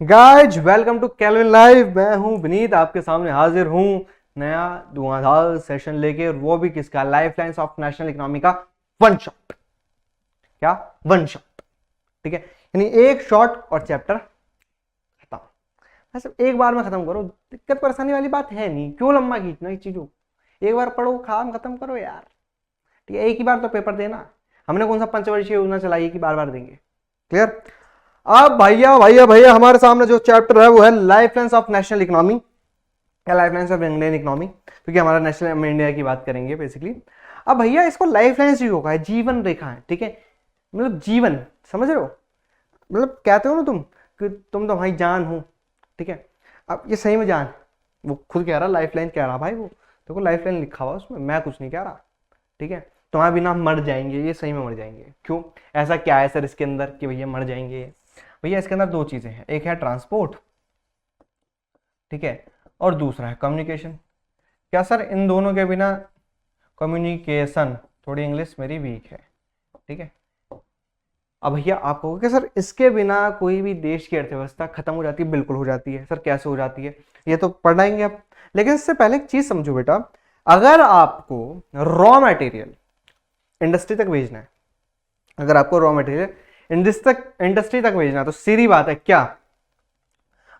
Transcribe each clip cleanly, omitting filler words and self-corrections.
Guys welcome to Calvin live. मैं हूं विनीत, आपके सामने हाजिर हूं नया धुआंधार सेशन लेके, और वो भी किसका? Life lines of national economy का वन शॉट। क्या? One shot. ठीक है, यानी एक शॉट और चैप्टर खत्म। बस एक बार में खत्म करो, दिक्कत परेशानी वाली बात है नहीं। क्यों लंबा खींचना इस चीजों? एक बार पढ़ो, काम खत्म करो यार। ठीक है, एक ही बार तो पेपर देना। हमने कौन सा पंचवर्षीय योजना चलाई कि बार बार देंगे? क्लियर? अब भैया भैया भैया हमारे सामने जो चैप्टर है वो है lifelines of national economy या lifelines of Indian economy, क्योंकि हमारा नेशनल इंडिया की बात करेंगे बेसिकली। अब भैया इसको लाइफ लाइन्स ही होगा, जीवन रेखा है। ठीक है, मतलब जीवन, समझ रहे हो? मतलब कहते हो ना तुम कि तुम तो भाई जान हो। ठीक है, अब ये सही में जान, वो खुद कह रहा, लाइफ लाइन कह रहा भाई, वो देखो लाइफ लाइन लिखा हुआ उसमें, मैं कुछ नहीं कह रहा। ठीक है, तुम्हारे बिना मर जाएंगे, ये सही में मर जाएंगे। क्यों? ऐसा क्या है सर इसके अंदर कि भैया मर जाएंगे? भैया इसके अंदर दो चीजें हैं, एक है ट्रांसपोर्ट, ठीक है, और दूसरा है कम्युनिकेशन। क्या सर इन दोनों के बिना कम्युनिकेशन? थोड़ी इंग्लिश मेरी वीक है। ठीक है, अब भैया आप कहोगे कि सर इसके बिना कोई भी देश की अर्थव्यवस्था खत्म हो जाती है? बिल्कुल हो जाती है। सर कैसे हो जाती है ये तो पढ़ाएंगे अब, लेकिन इससे पहले एक चीज समझो बेटा। अगर आपको रॉ मटेरियल इंडस्ट्री तक भेजना है, अगर आपको रॉ मटेरियल इंडस्ट्री तक भेजना, तो सीधी बात है क्या?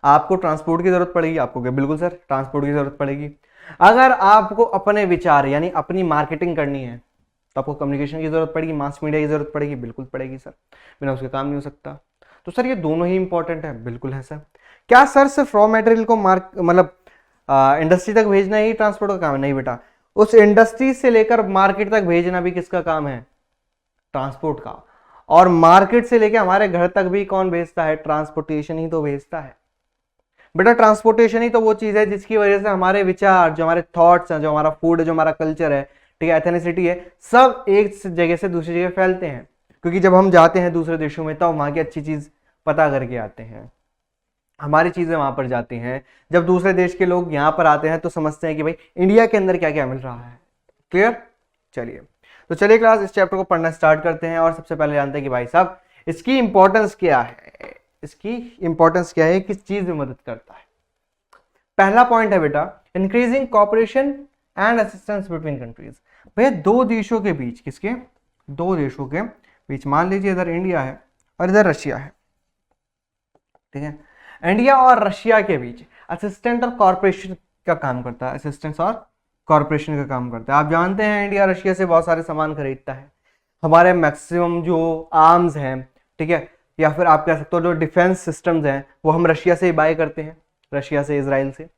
आपको ट्रांसपोर्ट की जरूरत पड़ेगी। आपको क्या? बिल्कुल सर, ट्रांसपोर्ट की जरूरत पड़ेगी। अगर आपको अपने विचार यानी अपनी मार्केटिंग करनी है तो आपको कम्युनिकेशन की जरूरत पड़ेगी, मास मीडिया की जरूरत पड़ेगी। बिल्कुल पड़ेगी सर, बिना उसके काम नहीं हो सकता। तो सर ये दोनों ही इंपॉर्टेंट है। बिल्कुल है सर। क्या सर सिर्फ रॉ मटेरियल को मतलब इंडस्ट्री तक भेजना ही ट्रांसपोर्ट का काम है? नहीं बेटा, उस इंडस्ट्री से लेकर मार्केट तक भेजना भी किसका काम है? ट्रांसपोर्ट का। और मार्केट से लेकर हमारे घर तक भी कौन भेजता है? ट्रांसपोर्टेशन ही तो भेजता है बेटा। ट्रांसपोर्टेशन ही तो वो चीज है जिसकी वजह से हमारे विचार, जो हमारे थॉट्स हैं, जो हमारा फूड है, जो हमारा कल्चर है, ठीक है, एथेनिसिटी है, सब एक जगह से दूसरी जगह फैलते हैं। क्योंकि जब हम जाते हैं दूसरे देशों में तब वहां की अच्छी चीज पता करके आते हैं, हमारी चीजें वहां पर जाती हैं। जब दूसरे देश के लोग यहाँ पर आते हैं तो समझते हैं कि भाई इंडिया के अंदर क्या क्या मिल रहा है। क्लियर? चलिए, तो चलिए क्लास इस चैप्टर को पढ़ना स्टार्ट करते हैं। और सबसे पहले जानते हैं कि भाई साहब इसकी इंपॉर्टेंस क्या है। इसकी इंपॉर्टेंस क्या है, किस चीज में मदद करता है? पहला पॉइंट है बेटा, increasing cooperation and assistance between countries. भैया दो देशों के बीच, किसके? दो देशों के बीच, मान लीजिए इधर इंडिया है और इधर रशिया है। ठीक है, इंडिया और रशिया के बीच असिस्टेंट और कॉर्पोरेशन का काम करता है। असिस्टेंस और कॉर्पोरेशन का काम करता है। आप जानते हैं इंडिया रशिया से बहुत सारे सामान खरीदता है। हमारे मैक्सिमम जो आर्म्स हैं, ठीक है, या फिर आप कह सकते हो जो डिफेंस सिस्टम्स हैं, वो हम रशिया से ही बाय करते हैं, रशिया से, इजराइल से।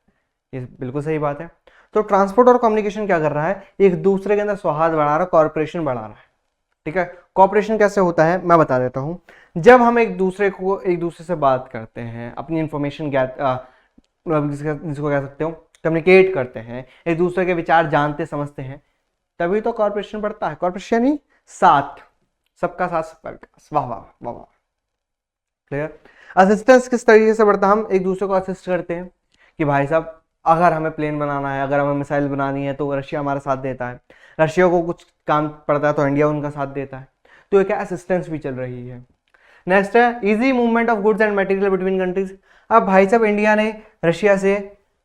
ये बिल्कुल सही बात है। तो ट्रांसपोर्ट और कम्युनिकेशन क्या कर रहा है? एक दूसरे के अंदर सौहार्द बढ़ा रहा है, कॉर्पोरेशन बढ़ा रहा है। ठीक है, कॉर्पोरेशन कैसे होता है मैं बता देता हूं। जब हम एक दूसरे से बात करते हैं, अपनी इंफॉर्मेशन जिसको कह सकते हो कम्युनिकेट करते हैं, एक दूसरे के विचार जानते समझते हैं, तभी तो कॉर्पोरेशन बढ़ता है। कॉर्पोरेशन ही साथ, सबका साथ सबका विकास। वाह वाह वाह वाह। क्लियर? असिस्टेंस किस तरीके से बढ़ता है? हम एक दूसरे को असिस्ट करते हैं कि भाई साहब अगर हमें प्लेन बनाना है, अगर हमें मिसाइल बनानी है, तो रशिया हमारा साथ देता है। रशिया को कुछ काम पड़ता है तो इंडिया उनका साथ देता है। तो एक असिस्टेंस भी चल रही है। नेक्स्ट है easy movement of goods and material between countries. अब भाई साहब इंडिया ने रशिया से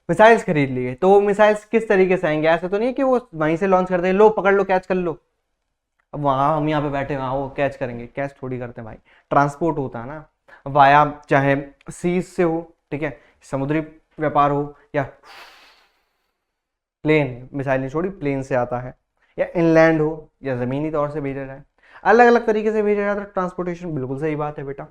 मिसाइल्स खरीद लिए, तो वो मिसाइल्स किस तरीके से आएंगे? ऐसा तो नहीं है कि वो वहीं से लॉन्च कर दे, लो पकड़ लो, कैच कर लो। अब वहां हम यहाँ पे बैठे, वहां वो कैच करेंगे? कैच थोड़ी करते हैं भाई, ट्रांसपोर्ट होता है ना, वाया, चाहे सीज से हो, ठीक है, समुद्री व्यापार हो, या प्लेन, मिसाइल नहीं छोड़ी, प्लेन से आता है, या इनलैंड हो, या जमीनी तौर से भेजा जाए, अलग अलग तरीके से भेजा जाता है ट्रांसपोर्टेशन। बिल्कुल सही बात है बेटा।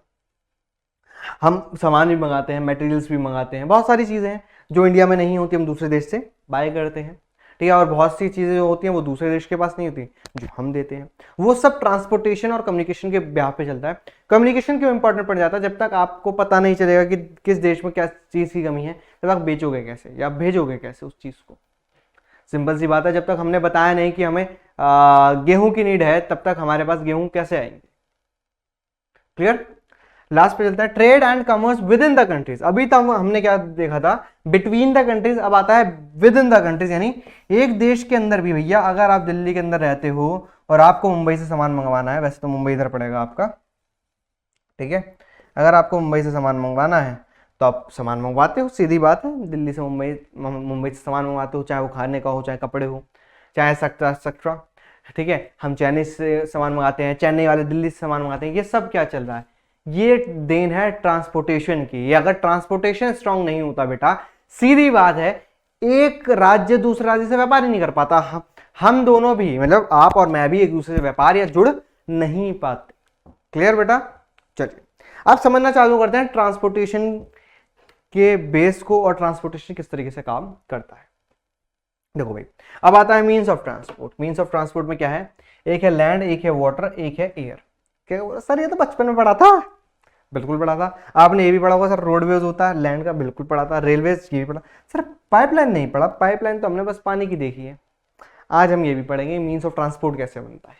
हम सामान भी मंगाते हैं, मटेरियल्स भी मंगाते हैं, बहुत सारी चीजें हैं जो इंडिया में नहीं होती, हम दूसरे देश से बाय करते हैं। ठीक है, और बहुत सी चीजें जो होती हैं वो दूसरे देश के पास नहीं होती, जो हम देते हैं। वो सब ट्रांसपोर्टेशन और कम्युनिकेशन के ब्याह पे चलता है। कम्युनिकेशन क्यों इंपॉर्टेंट पड़ जाता है? जब तक आपको पता नहीं चलेगा कि किस देश में क्या चीज की कमी है, तब आप बेचोगे कैसे या भेजोगे कैसे उस चीज को? सिंपल सी बात है, जब तक हमने बताया नहीं कि हमें गेहूं की नीड है, तब तक हमारे पास गेहूं कैसे आएंगे? क्लियर? लास्ट पे चलता है trade and commerce with in the countries. अभी तक हमने क्या देखा था? बिटवीन द कंट्रीज, अब आता है विद इन द कंट्रीज, यानी एक देश के अंदर भी। भैया अगर आप दिल्ली के अंदर रहते हो और आपको मुंबई से सामान मंगवाना है, वैसे तो मुंबई इधर पड़ेगा आपका, ठीक है, अगर आपको मुंबई से सामान मंगवाना है तो आप सामान मंगवाते हो, सीधी बात है। दिल्ली से मुंबई, मुंबई से सामान मंगवाते हो, चाहे वो खाने का हो, चाहे कपड़े हो, चाहे एक्सेट्रा। ठीक है, हम चेन्नई से सामान मंगाते हैं, चेन्नई वाले दिल्ली से सामान मंगाते हैं। ये सब क्या चल रहा है? ये देन है ट्रांसपोर्टेशन की। ये अगर ट्रांसपोर्टेशन स्ट्रांग नहीं होता बेटा, सीधी बात है, एक राज्य दूसरे राज्य से व्यापार ही नहीं कर पाता। हम दोनों भी, मतलब आप और मैं भी एक दूसरे से व्यापार या जुड़ नहीं पाते। क्लियर बेटा? चलिए अब समझना चालू करते हैं ट्रांसपोर्टेशन के बेस को और ट्रांसपोर्टेशन किस तरीके से काम करता है। देखो भाई, अब आता है means of transport. Means of transport में क्या है? एक है लैंड, एक है वाटर, एक है एयर। क्या सर ये तो बचपन में पढ़ा था। बिल्कुल पढ़ा था। आपने ये भी पढ़ा होगा सर, रोडवेज होता है, लैंड का बिल्कुल पढ़ा था, रेलवेज ये भी पढ़ा। सर पाइपलाइन नहीं पढ़ा, पाइपलाइन तो हमने बस पानी की देखी है। आज हम ये भी पढ़ेंगे मीन्स ऑफ ट्रांसपोर्ट कैसे बनता है।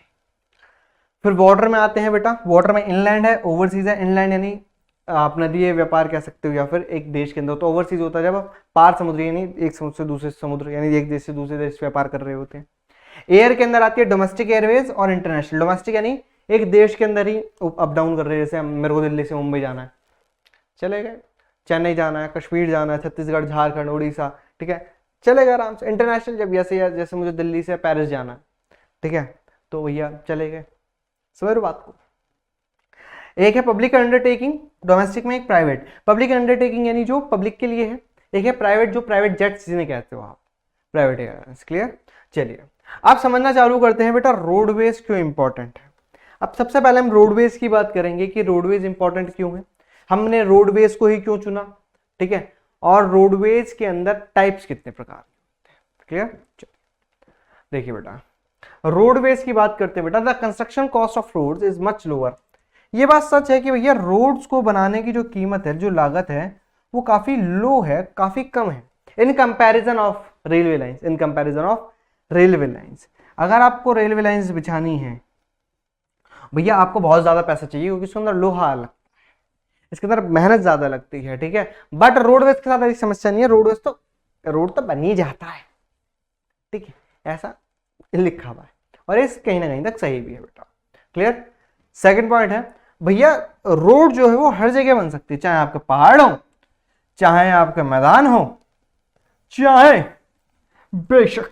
फिर वाटर में आते हैं बेटा। वाटर में इनलैंड है, ओवरसीज है। इनलैंड यानी आप नदी व्यापार कह सकते हो, या फिर एक देश के अंदर। तो ओवरसीज होता है जब पार समुद्र, यानी एक समुद्र से दूसरे समुद्र, यानी एक देश से दूसरे देश व्यापार कर रहे होते हैं। एयर के अंदर आती है डोमेस्टिक एयरवेज और इंटरनेशनल। डोमेस्टिक यानी एक देश के अंदर ही अप डाउन कर रहे हैं। जैसे मेरे को दिल्ली से मुंबई जाना है, चले गए। चेन्नई जाना है, कश्मीर जाना है, छत्तीसगढ़, झारखंड, उड़ीसा, ठीक है, चलेगा आराम से। इंटरनेशनल जब जैसे मुझे दिल्ली से पेरिस जाना है, ठीक है, तो भैया चले गए। समझ बात को? एक है पब्लिक अंडरटेकिंग, डोमेस्टिक में एक प्राइवेट। पब्लिक अंडरटेकिंग यानी जो पब्लिक के लिए है। एक है प्राइवेट, जो प्राइवेट जेट्स जिन्हें कहते हो आप, प्राइवेट एयरलाइंस। क्लियर? चलिए आप समझना चालू करते हैं बेटा रोडवेज क्यों इंपॉर्टेंट है। अब सबसे पहले हम रोडवेज की बात करेंगे कि रोडवेज इंपॉर्टेंट क्यों है, हमने रोडवेज को ही क्यों चुना, ठीक है, और रोडवेज के अंदर टाइप्स कितने प्रकार के होते हैं। क्लियर? देखिए बेटा, रोडवेज की बात करते हैं बेटा, the construction cost of roads is much lower. ये बात सच है कि भैया रोड्स को बनाने की जो कीमत है, जो लागत है, वो काफी लो है, काफी कम है in comparison of railway lines. In comparison of railway lines, अगर आपको रेलवे लाइंस बिछानी है भैया, आपको बहुत ज्यादा पैसा चाहिए, क्योंकि इसके अंदर लोहा लगता है, इसके अंदर मेहनत ज्यादा लगती है, ठीक है। बट रोडवेज के साथ ऐसी समस्या नहीं है। रोडवेज तो रोड तो बन ही जाता है, ठीक है, ऐसा लिखा हुआ है, और इस कहीं ना कहीं तक सही भी है बेटा। क्लियर? सेकंड पॉइंट है भैया, रोड जो है वो हर जगह बन सकती है, चाहे आपके पहाड़ हो, चाहे आपके मैदान हो, चाहे बेशक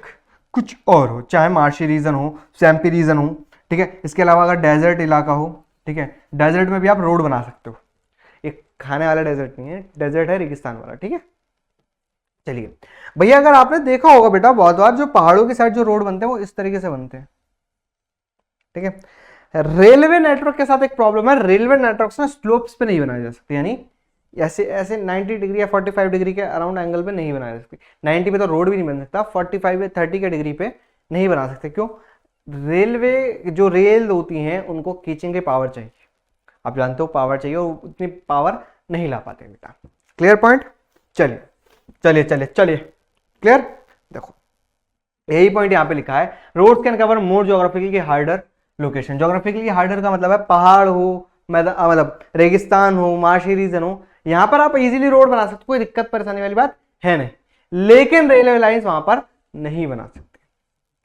कुछ और हो, चाहे मार्शी रीजन हो, सैम्पी रीजन हो, ठीक है। इसके अलावा अगर डेजर्ट इलाका हो, ठीक है, डेजर्ट में भी आप रोड बना सकते हो। एक खाने वाला डेजर्ट नहीं है, डेजर्ट है रेगिस्तान वाला, ठीक है। चलिए भैया, अगर आपने देखा होगा बेटा, बहुत बार जो पहाड़ों के साइड जो रोड बनते हैं वो इस तरीके से बनते हैं, ठीक है। रेलवे नेटवर्क के साथ एक प्रॉब्लम है, रेलवे नेटवर्क्स ना स्लोप्स पे नहीं बनाए जा सकते, यानी ऐसे ऐसे 90 डिग्री या 45 डिग्री के अराउंड एंगल पे नहीं बना सकते। 90 पे तो रोड भी नहीं बन सकता, 45 या 30 के डिग्री पे नहीं बना सकते। क्यों? रेलवे जो रेल होती हैं उनको खींचने की पावर चाहिए, आप जानते हो पावर चाहिए, और उतनी पावर नहीं ला पाते बेटा। Clear point? चलिए चलिए चलिए चलिए, क्लियर? देखो यही पॉइंट यहाँ पे लिखा है, road can cover more geographically harder location. Geographically harder का मतलब है पहाड़ हो, मतलब रेगिस्तान हो, मार्शी रीजन हो, यहाँ पर आप इजीली रोड बना सकते, कोई दिक्कत परेशानी वाली बात है नहीं। लेकिन रेलवे लाइंस वहां पर नहीं बना सकते।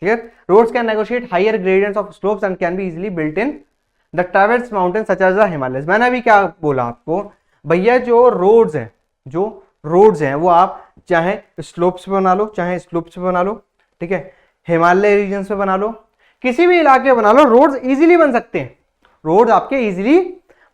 Clear? Roads can negotiate higher gradients of slopes and can be easily built in the traverse mountain such as the Himalayas. मैंने अभी क्या बोला आपको भैया, जो रोड्स हैं वो आप चाहे स्लोप्स पे बना लो, चाहे स्लोप्स पे बना लो, ठीक है, हिमालय रीजन पे बना लो, किसी भी इलाके में बना लो, रोड्स इजीली बन सकते हैं। रोड आपके इजीली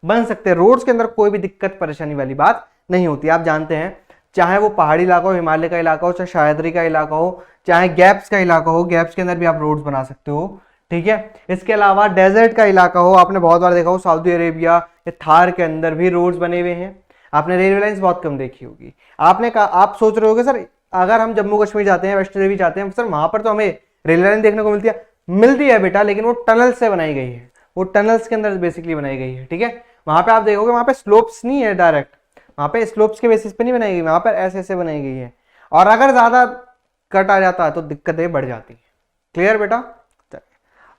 बन सकते हैं, रोड्स के अंदर कोई भी दिक्कत परेशानी वाली बात नहीं होती। आप जानते हैं, चाहे वो पहाड़ी इलाका हो, हिमालय का इलाका हो, चाहे सह्याद्री का इलाका हो, चाहे गैप्स का इलाका हो, गैप्स के अंदर भी आप रोड्स बना सकते हो, ठीक है। इसके अलावा डेजर्ट का इलाका हो, आपने बहुत बार देखा हो सऊदी अरेबिया या थार के अंदर भी रोड्स बने हुए हैं। आपने रेलवे लाइंस बहुत कम देखी होगी। आपने कहा, आप सोच रहे होगे सर अगर हम जम्मू कश्मीर जाते हैं, वैष्णो देवी जाते हैं सर, वहां पर तो हमें रेलवे लाइन देखने को मिलती है बेटा, लेकिन वो टनल से बनाई गई है, वो टनल्स के अंदर बेसिकली बनाई गई है, ठीक है। वहां पे आप देखोगे वहां पे स्लोप्स नहीं है डायरेक्ट, वहां पे स्लोप्स के बेसिस पे नहीं बनाई गई, वहां पर ऐसे ऐसे बनाई गई है, और अगर ज्यादा कट आ जाता है तो दिक्कतें बढ़ जाती है। क्लियर बेटा?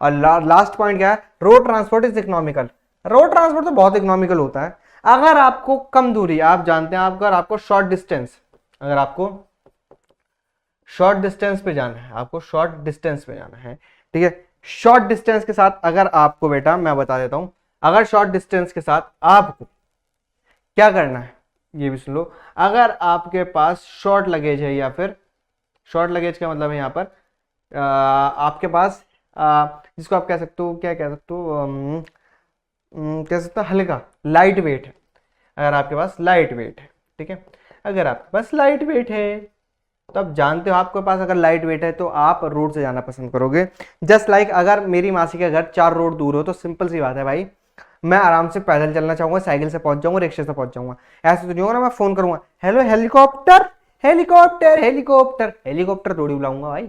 और लास्ट पॉइंट क्या है, road transport is economical. Road transport तो बहुत इकोनॉमिकल होता है। अगर आपको कम दूरी, आप जानते हैं, अगर आपको शॉर्ट डिस्टेंस, अगर आपको शॉर्ट डिस्टेंस पे जाना है, आपको शॉर्ट डिस्टेंस पे जाना है, ठीक है, शॉर्ट डिस्टेंस के साथ अगर आपको बेटा मैं बता देता हूं, अगर शॉर्ट डिस्टेंस के साथ आपको क्या करना है, ये भी सुन लो, अगर आपके पास शॉर्ट लगेज है, या फिर शॉर्ट लगेज का मतलब है यहाँ पर आपके पास जिसको आप कह सकते हो, क्या कह सकते हो, कह सकते हो हल्का, लाइट वेट है। अगर आपके पास लाइट वेट है, ठीक है, अगर आपके पास लाइट वेट है तो आप जानते हो, आपके पास अगर लाइट वेट है तो आप रोड से जाना पसंद करोगे। जस्ट लाइक अगर मेरी मासी का घर 4 रोड दूर हो तो सिंपल सी बात है भाई, मैं आराम से पैदल चलना चाहूंगा, साइकिल से पहुंच जाऊंगा, रिक्शे से पहुंच जाऊंगा। ऐसे तो नहीं होगा ना मैं फोन करूंगा, hello helicopter helicopter helicopter, helicopter थोड़ी बुलाऊंगा भाई,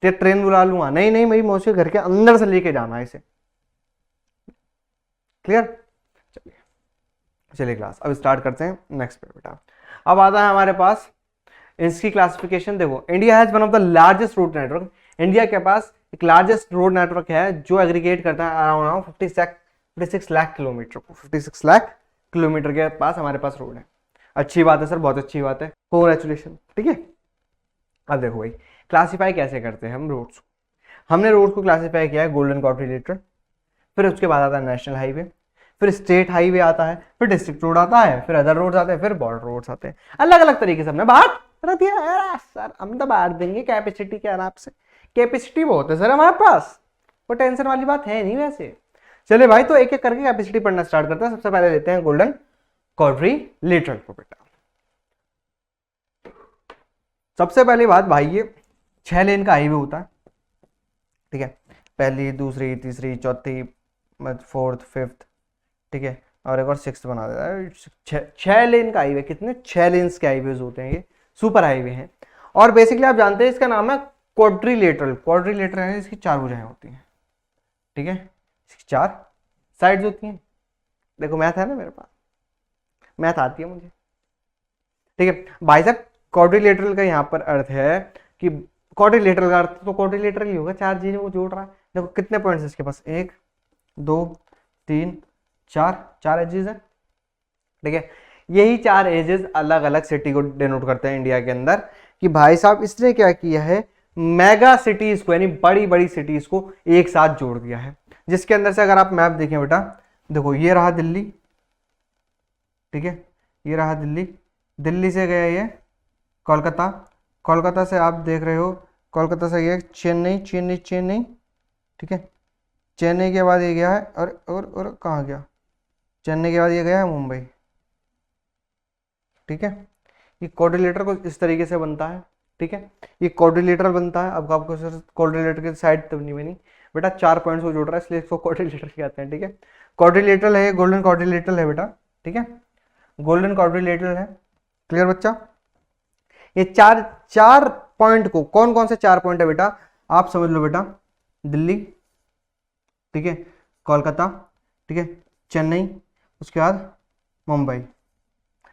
ट्रेन बुला लूंगा, नहीं नहीं, मेरी मौसी घर के अंदर से लेके जाना है इसे। क्लियर? चलिए चलिए क्लास अब स्टार्ट करते हैं नेक्स्ट पे बेटा। अब आता है हमारे पास इसकी क्लासिफिकेशन। देखो, India has one of the largest road network. India के पास एक लार्जेस्ट रोड नेटवर्क है जो एग्रीगेट करता है अराउंड 56 लाख किलोमीटर को। 56 लाख किलोमीटर के पास हमारे पास रोड है। अच्छी बात है सर, बहुत अच्छी बात है, कांग्रेचुलेशन। ठीक है, अब देखो भाई क्लासीफाई कैसे करते हैं हम रोड्स को। हमने रोड को क्लासीफाई किया है गोल्डन क्वाड्रिलेटरल, फिर उसके बाद आता है नेशनल हाईवे, फिर स्टेट हाईवे आता है, फिर डिस्ट्रिक्ट रोड आता है, फिर अदर रोड्स आते हैं, फिर बॉर्डर रोड्स आते हैं। अलग अलग तरीके से हमने बांट रख दिया यार सर, हम तो बांट देंगे कैपेसिटी के आराम से, कैपेसिटी बहुत है सर हमारे पास, वो टेंशन वाली बात है नहीं वैसे। चले भाई, तो एक एक करके कैपेसिटी पढ़ना स्टार्ट करते हैं। सबसे पहले लेते हैं गोल्डन क्वाड्रिलेटरल को बेटा। सबसे पहली बात भाई, ये 6 लेन का हाईवे होता है, ठीक है, पहली, दूसरी, तीसरी, चौथी, फोर्थ, फिफ्थ, ठीक है, और एक और सिक्स बना देता है। 6 लेन का हाईवे, कितने 6 लेन्स के हाईवेज होते हैं, ये सुपर हाईवे हैं। और बेसिकली आप जानते हैं इसका नाम है क्वाड्रिलेटरल। क्वाड्रिलेटरल है, इसकी 4 भुजाएं होती हैं, ठीक है, इसकी 4 साइड्स होती हैं। देखो मैथ है ना मेरे पास, मैथ आती है मुझे, ठीक है भाई साहब। क्वाड्रिलेटरल का यहाँ पर अर्थ है कि क्वाड्रिलेटरल का अर्थ तो क्वाड्रिलेटरल ही होगा, 4 चीजों को जोड़ रहा है। देखो कितने पॉइंट्स इसके पास, 1 2 3 4 एजेस है, ठीक है। यही 4 एजेस अलग अलग सिटी को डिनोट करते हैं इंडिया के अंदर, कि भाई साहब इसने क्या किया है, मेगा सिटीज को यानी बड़ी बड़ी सिटीज को एक साथ जोड़ दिया है। जिसके अंदर से अगर आप मैप देखें बेटा, देखो ये रहा दिल्ली, ठीक है, ये रहा दिल्ली, दिल्ली से गया ये कोलकाता, कोलकाता से आप देख रहे हो, कोलकाता से ये चेन्नई, चेन्नई चेन्नई, ठीक है, चेन्नई के बाद ये गया है और कहाँ गया, चेन्नई के बाद ये गया है मुंबई, ठीक है। ये क्वाड्रिलेटरल को इस तरीके से बनता है, ठीक है, ये क्वाड्रिलेटरल बनता है। अब आपको सर क्वाड्रिलेटरल की साइड तो नहीं बनी बेटा, 4 पॉइंट्स को जोड़ रहा है इसलिए इसको क्वाड्रिलेटरल कहते हैं, ठीक है। क्वाड्रिलेटरल है, गोल्डन क्वाड्रिलेटरल है बेटा, ठीक है, गोल्डन क्वाड्रिलेटरल है। क्लियर बच्चा? ये चार पॉइंट को, कौन कौन से 4 पॉइंट है बेटा, आप समझ लो बेटा, दिल्ली, ठीक है, कोलकाता, ठीक है, चेन्नई, उसके बाद मुंबई,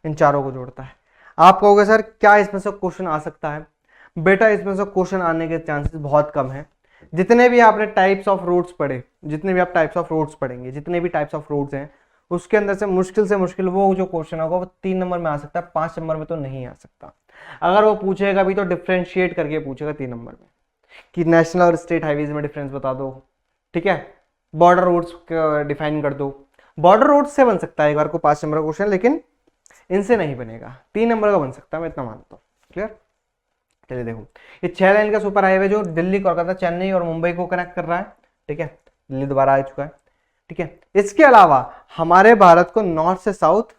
इन चारों को जोड़ता है। आप कहोगे सर क्या इसमें से क्वेश्चन आ सकता है? बेटा इसमें से क्वेश्चन आने के चांसेस बहुत कम है। जितने भी आपने टाइप्स ऑफ रोड्स पढ़े, जितने भी आप टाइप्स ऑफ रोड्स पढ़ेंगे, जितने भी टाइप्स ऑफ रोड्स हैं, उसके अंदर से मुश्किल वो जो क्वेश्चन होगा वो 3 नंबर में आ सकता है, 5 नंबर में तो नहीं आ सकता। अगर वो पूछेगा भी तो डिफ्रेंशिएट करके पूछेगा 3 नंबर में, कि नेशनल और स्टेट हाईवेज में डिफरेंस बता दो, ठीक है, बॉर्डर रोड्स डिफाइन कर दो। बॉर्डर रोड्स से बन सकता है एक बार को 5 नंबर का क्वेश्चन, लेकिन इनसे नहीं बनेगा, 3 नंबर का बन सकता है, मैं इतना मानता हूँ। क्लियर? चलिए देखो, ये 6 लाइन का सुपर हाईवे जो दिल्ली, कोलकाता, चेन्नई और मुंबई को कनेक्ट कर रहा है, ठीक है, दिल्ली दोबारा आ चुका है, ठीक है। इसके अलावा हमारे भारत को नॉर्थ से साउथ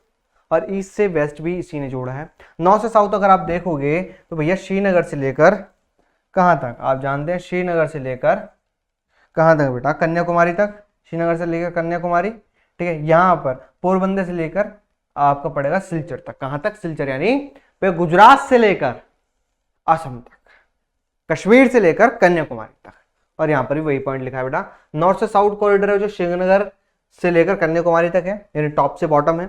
और ईस्ट से वेस्ट भी इसी ने जोड़ा है। नॉर्थ से साउथ अगर आप देखोगे तो भैया श्रीनगर से लेकर कहां तक, आप जानते हैं श्रीनगर से लेकर कहां तक बेटा, कन्याकुमारी तक, श्रीनगर से लेकर कन्याकुमारी, ठीक है। यहां पर पोरबंदर से लेकर आपका पड़ेगा सिलचर तक। कहां तक? सिलचर, यानी गुजरात से लेकर असम तक, कश्मीर से लेकर कन्याकुमारी तक। और यहां पर भी वही पॉइंट लिखा है बेटा, नॉर्थ से साउथ कॉरिडोर है जो श्रीनगर से लेकर कन्याकुमारी तक है, यानी टॉप से बॉटम है।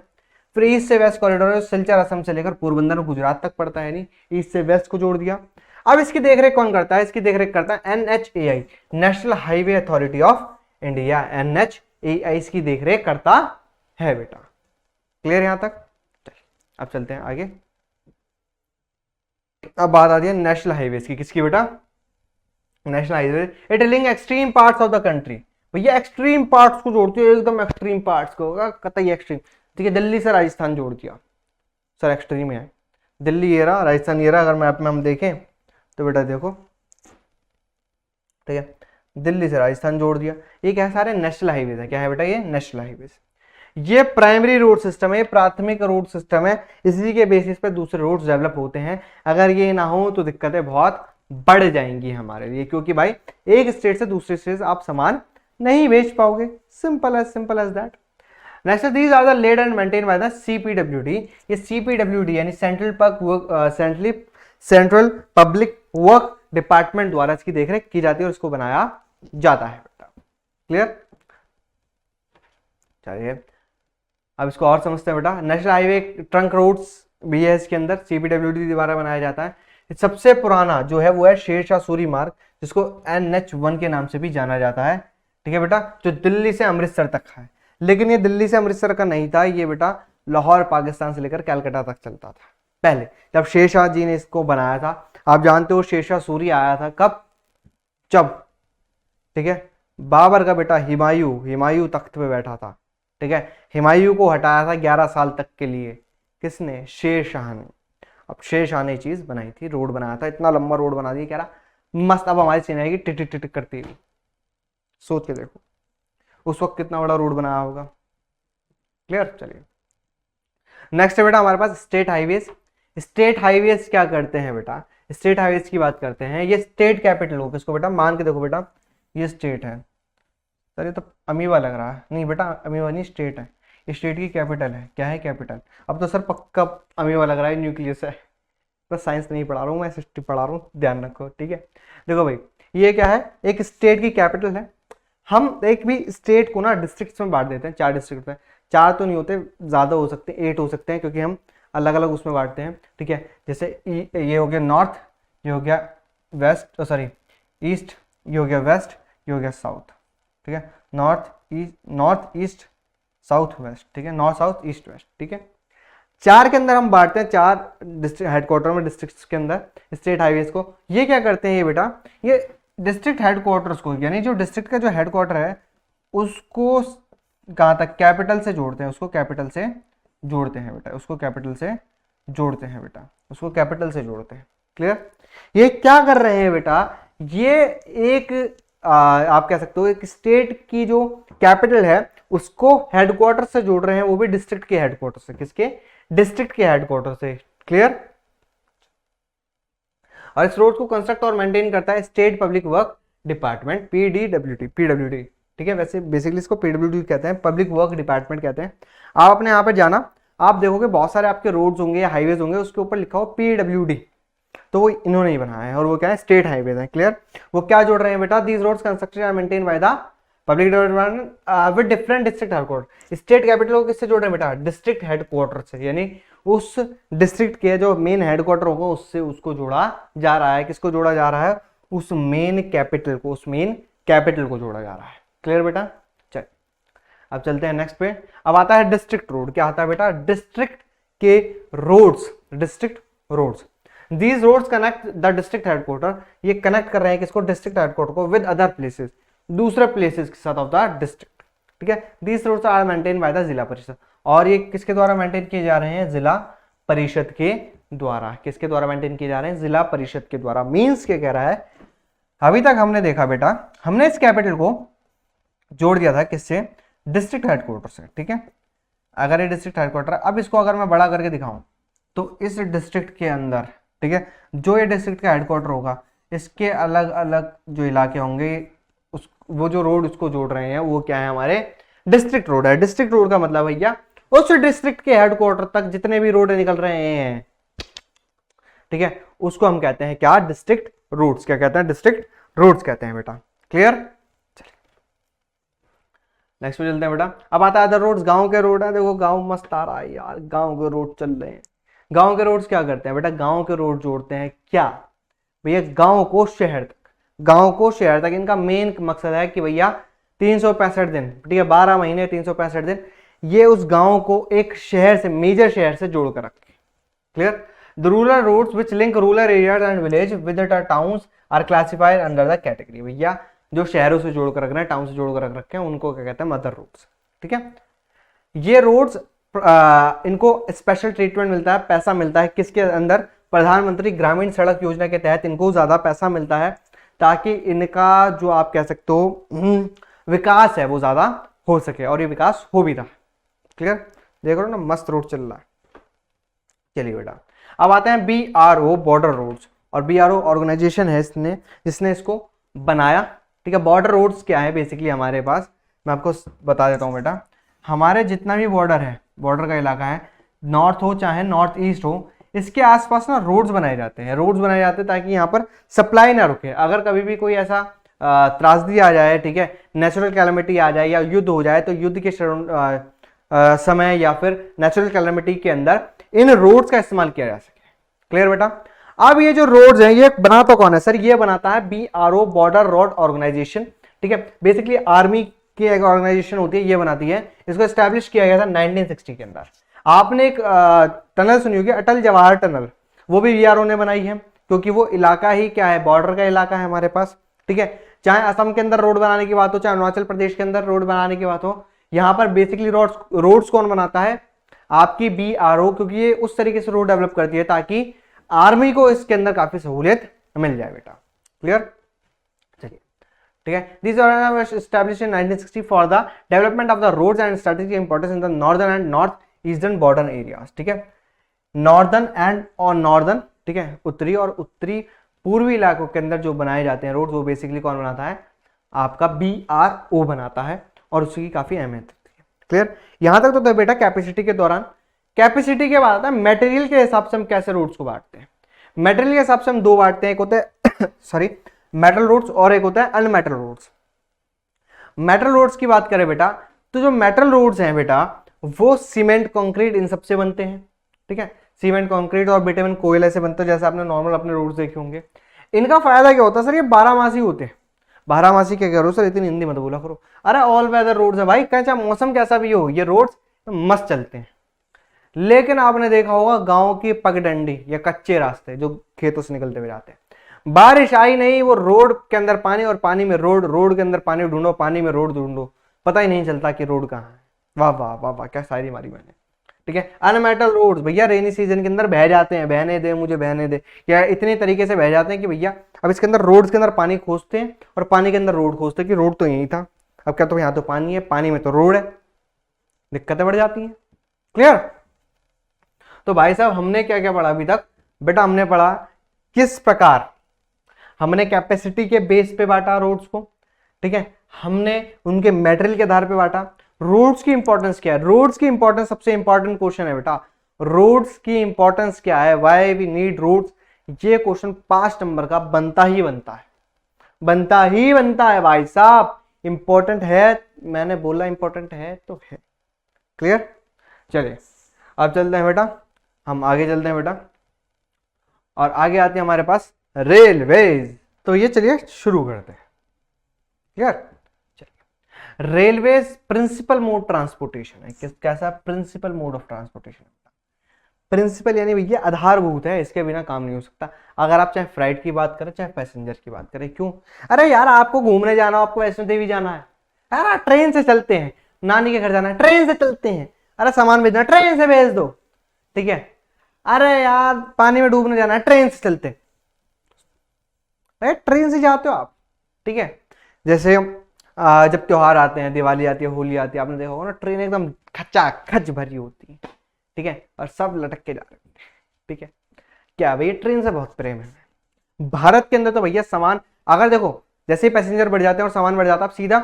फिर ईस्ट से वेस्ट कॉरिडोर है, सिलचर असम से लेकर पोरबंदर गुजरात तक पड़ता है, यानी ईस्ट से वेस्ट को जोड़ दिया। अब इसकी देखरेख कौन करता है? इसकी देखरेख करता है NHAI, national highway authority of India. NHAI इसकी देखरेख करता है बेटा। क्लियर यहां तक? चलिए अब चलते हैं आगे। अब बात आती है नेशनल हाईवेज की। किसकी बेटा? National highway. It link extreme parts of the country. भैया एक्सट्रीम पार्ट्स को जोड़ती है, एकदम एक्सट्रीम पार्ट्स को, कतई एक्सट्रीम, ठीक है। दिल्ली से राजस्थान जोड़ दिया, सर एक्सट्रीम है, दिल्ली ये रहा, राजस्थान ये रहा, अगर मैप में हम देखें तो बेटा देखो, ठीक है, दिल्ली से राजस्थान जोड़ दिया। ये क्या है, सारे नेशनल हाईवेज है, क्या है बेटा, ये नेशनल हाईवेज। ये प्राइमरी रोड सिस्टम है, प्राथमिक रोड सिस्टम है, इसी के बेसिस पे दूसरे रोड्स डेवलप होते हैं। अगर ये ना हो तो दिक्कतें बहुत बढ़ जाएंगी हमारे लिए, क्योंकि भाई एक स्टेट से दूसरे स्टेट से आप सामान नहीं बेच पाओगे, simple as that. Next, these are the laid and maintain by the CPWD. ये सीपीडब्ल्यूडी यानी सेंट्रल पब्लिक वर्क डिपार्टमेंट द्वारा इसकी देखरेख की जाती है और इसको बनाया जाता है बेटा। क्लियर, चलिए अब इसको और समझते हैं बेटा। नेशनल हाईवे ट्रंक रोड्स भी है इसके अंदर, सीपीडब्ल्यूडी द्वारा बनाया जाता है। सबसे पुराना जो है वो है शेरशाह सूरी मार्ग, जिसको NH1 के नाम से भी जाना जाता है, ठीक है बेटा, जो दिल्ली से अमृतसर तक है। लेकिन ये दिल्ली से अमृतसर का नहीं था, ये बेटा लाहौर पाकिस्तान से लेकर कलकत्ता तक चलता था पहले, जब शेरशाह जी ने इसको बनाया था। आप जानते हो शेरशाह सूरी आया था कब, जब, ठीक है, बाबर का बेटा हुमायूं तख्त पे बैठा था, ठीक है, हुमायूं को हटाया था 11 साल तक के लिए, किसने, शेरशाह ने। अब शेरशाह ने चीज बनाई थी, रोड बनाया था, इतना लंबा रोड बना दिया, कह रहा मस्त, अब हमारी चेन आएगी टिक टिक टिक करती हुई। सोच के देखो उस वक्त कितना बड़ा रोड बनाया होगा। क्लियर, चलिए नेक्स्ट है बेटा हमारे पास स्टेट हाईवेज। स्टेट हाईवेज क्या करते हैं बेटा, स्टेट हाईवेज की बात करते हैं। ये स्टेट कैपिटल हो, इसको बेटा मान के देखो बेटा, ये स्टेट है, सर ये तो अमीबा लग रहा है, नहीं बेटा अमीबा नहीं, स्टेट है, ये स्टेट की कैपिटल है, क्या है, कैपिटल। अब तो सर पक्का अमीबा लग रहा है, न्यूक्लियस है, बस साइंस नहीं पढ़ा रहा हूँ मैं, हिस्ट्री पढ़ा रहा हूँ, ध्यान रखो, ठीक है। देखो भाई ये क्या है, एक स्टेट की कैपिटल है। हम एक भी स्टेट को ना डिस्ट्रिक्ट्स में बांट देते हैं, 4 डिस्ट्रिक्ट में, 4 तो नहीं होते, ज़्यादा हो सकते हैं, 8 हो सकते हैं, क्योंकि हम अलग अलग उसमें बांटते हैं, ठीक है। जैसे ये हो गया नॉर्थ, ये हो गया वेस्ट, सॉरी ईस्ट, ये हो गया वेस्ट, ये हो गया साउथ, ठीक है, नॉर्थ ईस्ट साउथ वेस्ट, ठीक है, नॉर्थ साउथ ईस्ट वेस्ट, ठीक है। 4 के अंदर हम बांटते हैं, 4 डिस्ट्रिक्ट हेडक्वार्टर में, डिस्ट्रिक्ट्स के अंदर स्टेट हाईवेज को। ये क्या करते हैं ये बेटा, ये डिस्ट्रिक्ट हेडक्वार्टर्स को, यानी जो डिस्ट्रिक्ट का जो हेडक्वार्टर है उसको कहाँ तक, कैपिटल से जोड़ते हैं, उसको कैपिटल से जोड़ते हैं बेटा, उसको कैपिटल से जोड़ते हैं बेटा, उसको कैपिटल से जोड़ते हैं। क्लियर, ये क्या कर रहे हैं बेटा, ये एक आप कह सकते हो एक स्टेट की जो कैपिटल है उसको हेडक्वार्टर से जोड़ रहे हैं, वो भी डिस्ट्रिक्ट के हेडक्वार्टर से, किसके, डिस्ट्रिक्ट के हेडक्वार्टर से। क्लियर, और इस रोड को कंस्ट्रक्ट और मेंटेन करता है state public work department, PWD, ठीक है। वैसे बेसिकली इसको पीडब्ल्यूडी कहते हैं, पब्लिक वर्क डिपार्टमेंट कहते हैं। आप अपने यहाँ पे जाना, आप देखोगे बहुत सारे आपके रोड्स होंगे या हाईवेज होंगे, उसके ऊपर लिखा हो पीडब्ल्यूडी, तो वो इन्होंने ही बनाया है, और वो क्या है, स्टेट हाईवेज है। क्लियर, वो क्या जोड़ रहे हैं बेटा, these roads constructed and maintain by the public department with different district headquarter. State capital को किससे जोड़ रहे हैं बेटा, डिस्ट्रिक्ट हेडक्वार्टर से, यानी उस डिस्ट्रिक्ट के जो मेन हेडक्वार्टर होगा उससे उसको जोड़ा जा रहा है। किसको जोड़ा जा रहा है, उस मेन कैपिटल को, उस मेन कैपिटल को जोड़ा जा रहा है। क्लियर बेटा, चल अब चलते हैं नेक्स्ट पे। अब आता है डिस्ट्रिक्ट रोड। क्या आता है बेटा, डिस्ट्रिक्ट के roads, district roads. These roads connect the district headquarter, ये कनेक्ट कर रहे हैं किसको, डिस्ट्रिक्ट हेडक्वार्टर को, विद अदर प्लेसेस, दूसरे प्लेसेस के साथ ऑफ द डिस्ट्रिक्ट, ठीक है। These roads are maintain by the Zila Parishad, और ये किसके द्वारा मेंटेन किए जा रहे हैं, जिला परिषद के द्वारा। किसके द्वारा मेंटेन किए जा रहे हैं, जिला परिषद के द्वारा। मींस क्या कह रहा है, अभी तक हमने देखा बेटा, हमने इस कैपिटल को जोड़ दिया था किससे, डिस्ट्रिक्ट हेडक्वार्टर से, ठीक है। अगर ये डिस्ट्रिक्ट हेडक्वार्टर, अब इसको अगर मैं बड़ा करके दिखाऊं तो इस डिस्ट्रिक्ट के अंदर, ठीक है, जो ये डिस्ट्रिक्ट का हेडक्वार्टर होगा, इसके अलग अलग जो इलाके होंगे, वो जो रोड उसको जोड़ रहे हैं वो क्या है, हमारे डिस्ट्रिक्ट रोड है। डिस्ट्रिक्ट रोड का मतलब भैया उस डिस्ट्रिक्ट के हेडक्वार्टर तक जितने भी रोड निकल रहे हैं, ठीक है, उसको हम कहते हैं क्या, डिस्ट्रिक्ट रोड्स। क्या कहते हैं, डिस्ट्रिक्ट रोड्स कहते हैं बेटा। क्लियर, चलिए नेक्स्ट पे चलते हैं बेटा। अब आता है अदर रोड्स, गांव के रोड है। देखो गांव मस्त आ रहा है यार, गांव के रोड चल रहे हैं। गांव के रोड्स क्या करते हैं बेटा, गांव के रोड जोड़ते हैं क्या भैया, गांव को शहर तक, गांव को शहर तक। इनका मेन मकसद है कि भैया 365 दिन, ठीक है, 12 महीने 365 दिन, ये उस गांव को एक शहर से, मेजर शहर से जोड़ कर रखे। Clear, the rural roads which link rural areas and village with the towns are classified under the category. भैया जो शहरों से जोड़कर रख रहे हैं, टाउन से जोड़कर रख रखे हैं, उनको क्या कहते हैं, मदर रोड्स, ठीक है। ये रोड्स इनको स्पेशल ट्रीटमेंट मिलता है, पैसा मिलता है किसके अंदर, प्रधानमंत्री ग्रामीण सड़क योजना के तहत इनको ज्यादा पैसा मिलता है ताकि इनका जो आप कह सकते हो विकास है वो ज्यादा हो सके, और ये विकास हो भी रहा है। क्लियर, देख रहे हो ना, मस्त रोड चल रहा है। चलिए बेटा, अब आते हैं BRO बॉर्डर रोड्स, और BRO ऑर्गेनाइजेशन है इसने जिसने इसको बनाया। ठीक है, बॉर्डर रोड्स क्या है बेसिकली हमारे पास, मैं आपको बता देता हूँ बेटा। हमारे जितना भी बॉर्डर है, बॉर्डर का इलाका है, नॉर्थ हो चाहे नॉर्थ ईस्ट हो, इसके आसपास ना रोड्स बनाए जाते हैं, रोड्स बनाए जाते हैं ताकि यहाँ पर सप्लाई ना रुके। अगर कभी भी कोई ऐसा त्रासदी आ जाए, ठीक है, नेचुरल कैलेमिटी आ जाए या युद्ध हो जाए, तो युद्ध के समय या फिर नेचुरल कैलेमिटी के अंदर इन रोड्स का इस्तेमाल किया जा सके। क्लियर बेटा। अब ये जो रोड्स हैं ये बनाता कौन है सर, ये बनाता है BRO बॉर्डर रोड ऑर्गेनाइजेशन। ठीक है, बेसिकली आर्मी की एक ऑर्गेनाइजेशन होती है, ये बनाती है। इसको एस्टैब्लिश किया गया था 1960 के अंदर। आपने एक टनल सुनी होगी, अटल जवाहर टनल, वो भी BRO ने बनाई है, क्योंकि वो इलाका ही क्या है, बॉर्डर का इलाका है हमारे पास। ठीक है, चाहे असम के अंदर रोड बनाने की बात हो, चाहे अरुणाचल प्रदेश के अंदर रोड बनाने की बात हो, यहाँ पर बेसिकली रोड्स कौन बनाता है, आपकी BRO, क्योंकि ये उस तरीके से रोड डेवलप करती है ताकि आर्मी को इसके अंदर काफी सहूलियत मिल जाए बेटा। क्लियर, चलिए ठीक है। This organisation established in 1960 for the development of the roads and strategic importance in the northern and north eastern border areas. ठीक है, नॉर्दर्न एंड और नॉर्दर्न, ठीक है, उत्तरी और उत्तरी पूर्वी इलाकों के अंदर जो बनाए जाते हैं रोड, वो बेसिकली कौन बनाता है, आपका BRO बनाता है, और उसकी काफी अहमियत होती है। क्लियर, यहां तक तो बेटा कैपेसिटी के दौरान। कैपेसिटी के बाद आता है मटेरियल के हिसाब से हम कैसे रोड्स को बांटते हैं। मटेरियल के हिसाब से हम दो बांटते हैं, एक होता है सॉरी मेटल रोड्स और एक होता है अनमेटल रोड्स। मेटल रोड्स की बात करें बेटा, तो जो मेटल रोड्स हैं बेटा वो सीमेंट कंक्रीट इन सबसे बनते हैं। ठीक है, सीमेंट कंक्रीट और बिटुमेन कोयले से बनते हैं, जैसे आपने नॉर्मल अपने रोड्स देखे होंगे। इनका फायदा क्या होता है सर, ये 12 होते हैं। 12 क्या करो सर, इतनी हिंदी मत बोला करो। अरे ऑल वेदर रोड्स है भाई, चाहे मौसम कैसा भी हो, ये रोड्स मस्त चलते हैं। लेकिन आपने देखा होगा गांव की पगडंडी या कच्चे रास्ते जो खेतों से निकलते हुए जाते हैं, बारिश आई नहीं, वो रोड के अंदर पानी और पानी में रोड, रोड के अंदर पानी ढूंढो, पानी में रोड ढूंढो, पता ही नहीं चलता कि रोड कहाँ है। वाह वाह वाह वाह, क्या शायरी मारी मैंने। ठीक है, अनमेटल रोड्स भैया रेनी सीजन के अंदर बह जाते हैं, बहने दे मुझे बहने दे, या इतने तरीके से बह जाते हैं कि भैया अब इसके अंदर रोड्स के अंदर पानी खोजते हैं और पानी के अंदर रोड खोजते हैं कि रोड तो यही था, अब क्या तो यहाँ तो पानी है, पानी में तो रोड है, दिक्कतें बढ़ जाती हैं। क्लियर। तो भाई साहब हमने क्या क्या पढ़ा अभी तक बेटा, हमने पढ़ा किस प्रकार हमने कैपेसिटी के बेस पे बांटा रोड्स को। ठीक है, हमने उनके मटेरियल के आधार पे बांटा। रोड्स की इंपॉर्टेंस क्या है, रोड्स की इंपॉर्टेंस सबसे इंपॉर्टेंट क्वेश्चन है बेटा, रोड्स की इंपॉर्टेंस क्या है, व्हाई वी नीड रोड्स, ये क्वेश्चन 5 नंबर का बनता ही बनता है, बनता ही बनता है भाई साहब। इंपॉर्टेंट है, मैंने बोला इंपॉर्टेंट है तो है। क्लियर। चलिए अब चलते हैं बेटा, हम आगे चलते हैं बेटा, और आगे आते हैं हमारे पास रेलवेज। तो ये चलिए शुरू करते हैं। क्लियर। चलिए, रेलवेज प्रिंसिपल मोड ट्रांसपोर्टेशन है। कैसा principal mode of transportation, principal यानी भैया आधारभूत है, इसके बिना काम नहीं हो सकता। अगर आप चाहे फ्लाइट की बात करें चाहे पैसेंजर की बात करें। क्यों, अरे यार आपको घूमने जाना हो, आपको वैष्णो देवी जाना है, अरे ट्रेन से चलते हैं, नानी के घर जाना है ट्रेन से चलते हैं, अरे सामान भेजना ट्रेन से भेज दो। ठीक है, अरे यार पानी में डूबने जाना है ट्रेन से चलते, ट्रेन से जाते हो आप। ठीक है, जैसे जब त्योहार आते हैं, दिवाली आती है, होली आती है, आपने देखा होगा ना, ट्रेन एकदम खचा खच भरी होती है। ठीक है, और सब लटक के जा रहे हैं। ठीक है, क्या भैया ट्रेन से बहुत प्रेम है भारत के अंदर। तो भैया सामान अगर देखो जैसे ही पैसेंजर बढ़ जाते हैं और सामान बढ़ जाता है, आप सीधा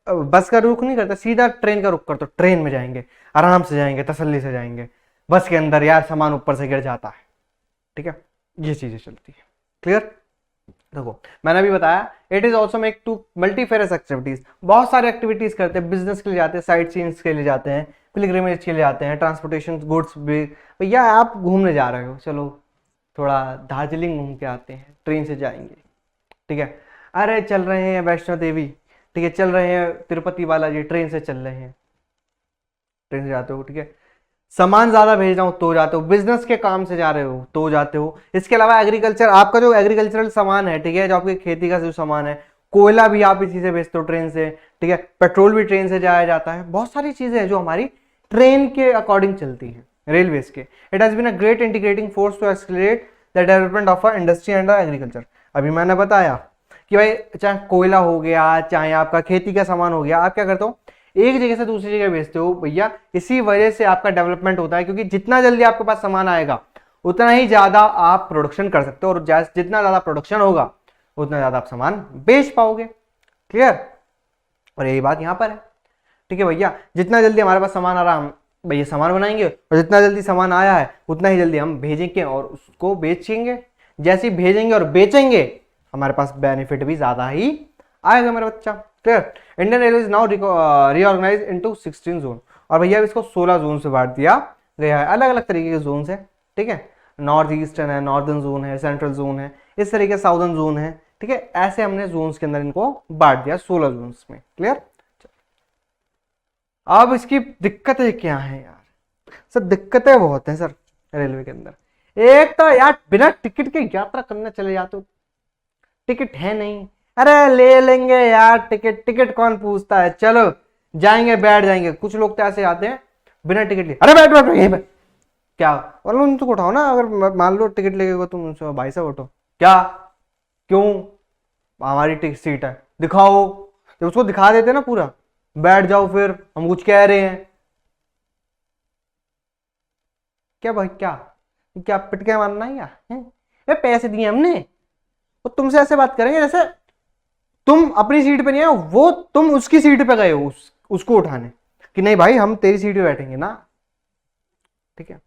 बस का रुख नहीं करते, सीधा ट्रेन का रुख करते हो, ट्रेन में जाएंगे, आराम से जाएंगे, तसल्ली से जाएंगे। बस के अंदर यार सामान ऊपर से गिर जाता है। ठीक है, ये चीजें चलती है। क्लियर। देखो मैंने अभी बताया, it is also make to multifarious activities, बहुत सारे एक्टिविटीज करते हैं, बिजनेस के लिए जाते हैं, साइट सीइंग्स के लिए जाते हैं, पिलग्रिमेज के लिए जाते हैं, ट्रांसपोर्टेशन गुड्स भी। भैया आप घूमने जा रहे हो, चलो थोड़ा दार्जिलिंग घूम के आते हैं, ट्रेन से जाएंगे। ठीक है, अरे चल रहे हैं वैष्णो देवी, ठीक है, चल रहे हैं तिरुपति बालाजी, ट्रेन से चल रहे हैं, ट्रेन से जाते हो। ठीक है, सामान ज्यादा भेजना हो तो जाते हो, बिजनेस के काम से जा रहे हो तो जाते हो। इसके अलावा एग्रीकल्चर, आपका जो एग्रीकल्चरल सामान है, ठीक है, जो आपकी खेती का जो सामान है, कोयला भी आप इसी से भेजते हो ट्रेन से। ठीक है, पेट्रोल भी ट्रेन से जाया जाता है, बहुत सारी चीजें हैं जो हमारी ट्रेन के अकॉर्डिंग चलती है, रेलवेज के। It has been a great integrating force to accelerate the development of a industry and agriculture. अभी मैंने बताया कि भाई चाहे कोयला हो गया, चाहे आपका खेती का सामान हो गया, आप क्या करते हो, एक जगह से दूसरी जगह भेजते हो भैया। इसी वजह से आपका डेवलपमेंट होता है, क्योंकि जितना जल्दी आपके पास सामान आएगा उतना ही ज्यादा आप प्रोडक्शन कर सकते हो, और जितना ज्यादा प्रोडक्शन होगा उतना ज्यादा आप सामान बेच पाओगे। क्लियर? और यही बात यहां पर है। ठीक है भैया, जितना जल्दी हमारे पास सामान आ रहा, हम भैया सामान बनाएंगे, और जितना जल्दी सामान आया है उतना ही जल्दी हम भेजेंगे और उसको बेचेंगे। जैसे ही भेजेंगे और बेचेंगे हमारे पास बेनिफिट भी ज्यादा ही आएगा मेरा बच्चा। Clear? Indian railway is now reorganise into 16 zone. और भैया इसको 16 जोन से बांट दिया गया है, अलग अलग तरीके के जोन है। ठीक है, नॉर्थ ईस्टर्न है, नॉर्दर्न जोन है, सेंट्रल जोन है, इस तरीके साउदर्न जोन है। ठीक है, ऐसे हमने जोन्स के अंदर इनको बांट दिया 16 जोन्स में। क्लियर? अब इसकी दिक्कतें क्या है यार? सर दिक्कतें बहुत हैं सर रेलवे के अंदर। एक तो यार बिना टिकट के यात्रा करने चले जाते हो, टिकट है नहीं, अरे ले लेंगे यार टिकट, टिकट कौन पूछता है, चलो जाएंगे बैठ जाएंगे। कुछ लोग तो ऐसे आते हैं बिना टिकट लिए, अरे बैठ बैठ यहीं पे, क्या और उनको उठाओ ना, अगर मान लो टिकट लेके तुम उनसे भाई साहब उठो, क्या क्यों, हमारी सीट है दिखाओ। जब उसको दिखा देते ना पूरा, बैठ जाओ, फिर हम कुछ कह रहे हैं क्या भाई, क्या क्या पिटके मारना है क्या है? ये पैसे दिए हमने, वो तुमसे ऐसे बात करेंगे जैसे तुम अपनी सीट पे नहीं है, वो तुम उसकी सीट पे गए हो उसको उठाने, कि नहीं भाई हम तेरी सीट पे बैठेंगे ना। ठीक है,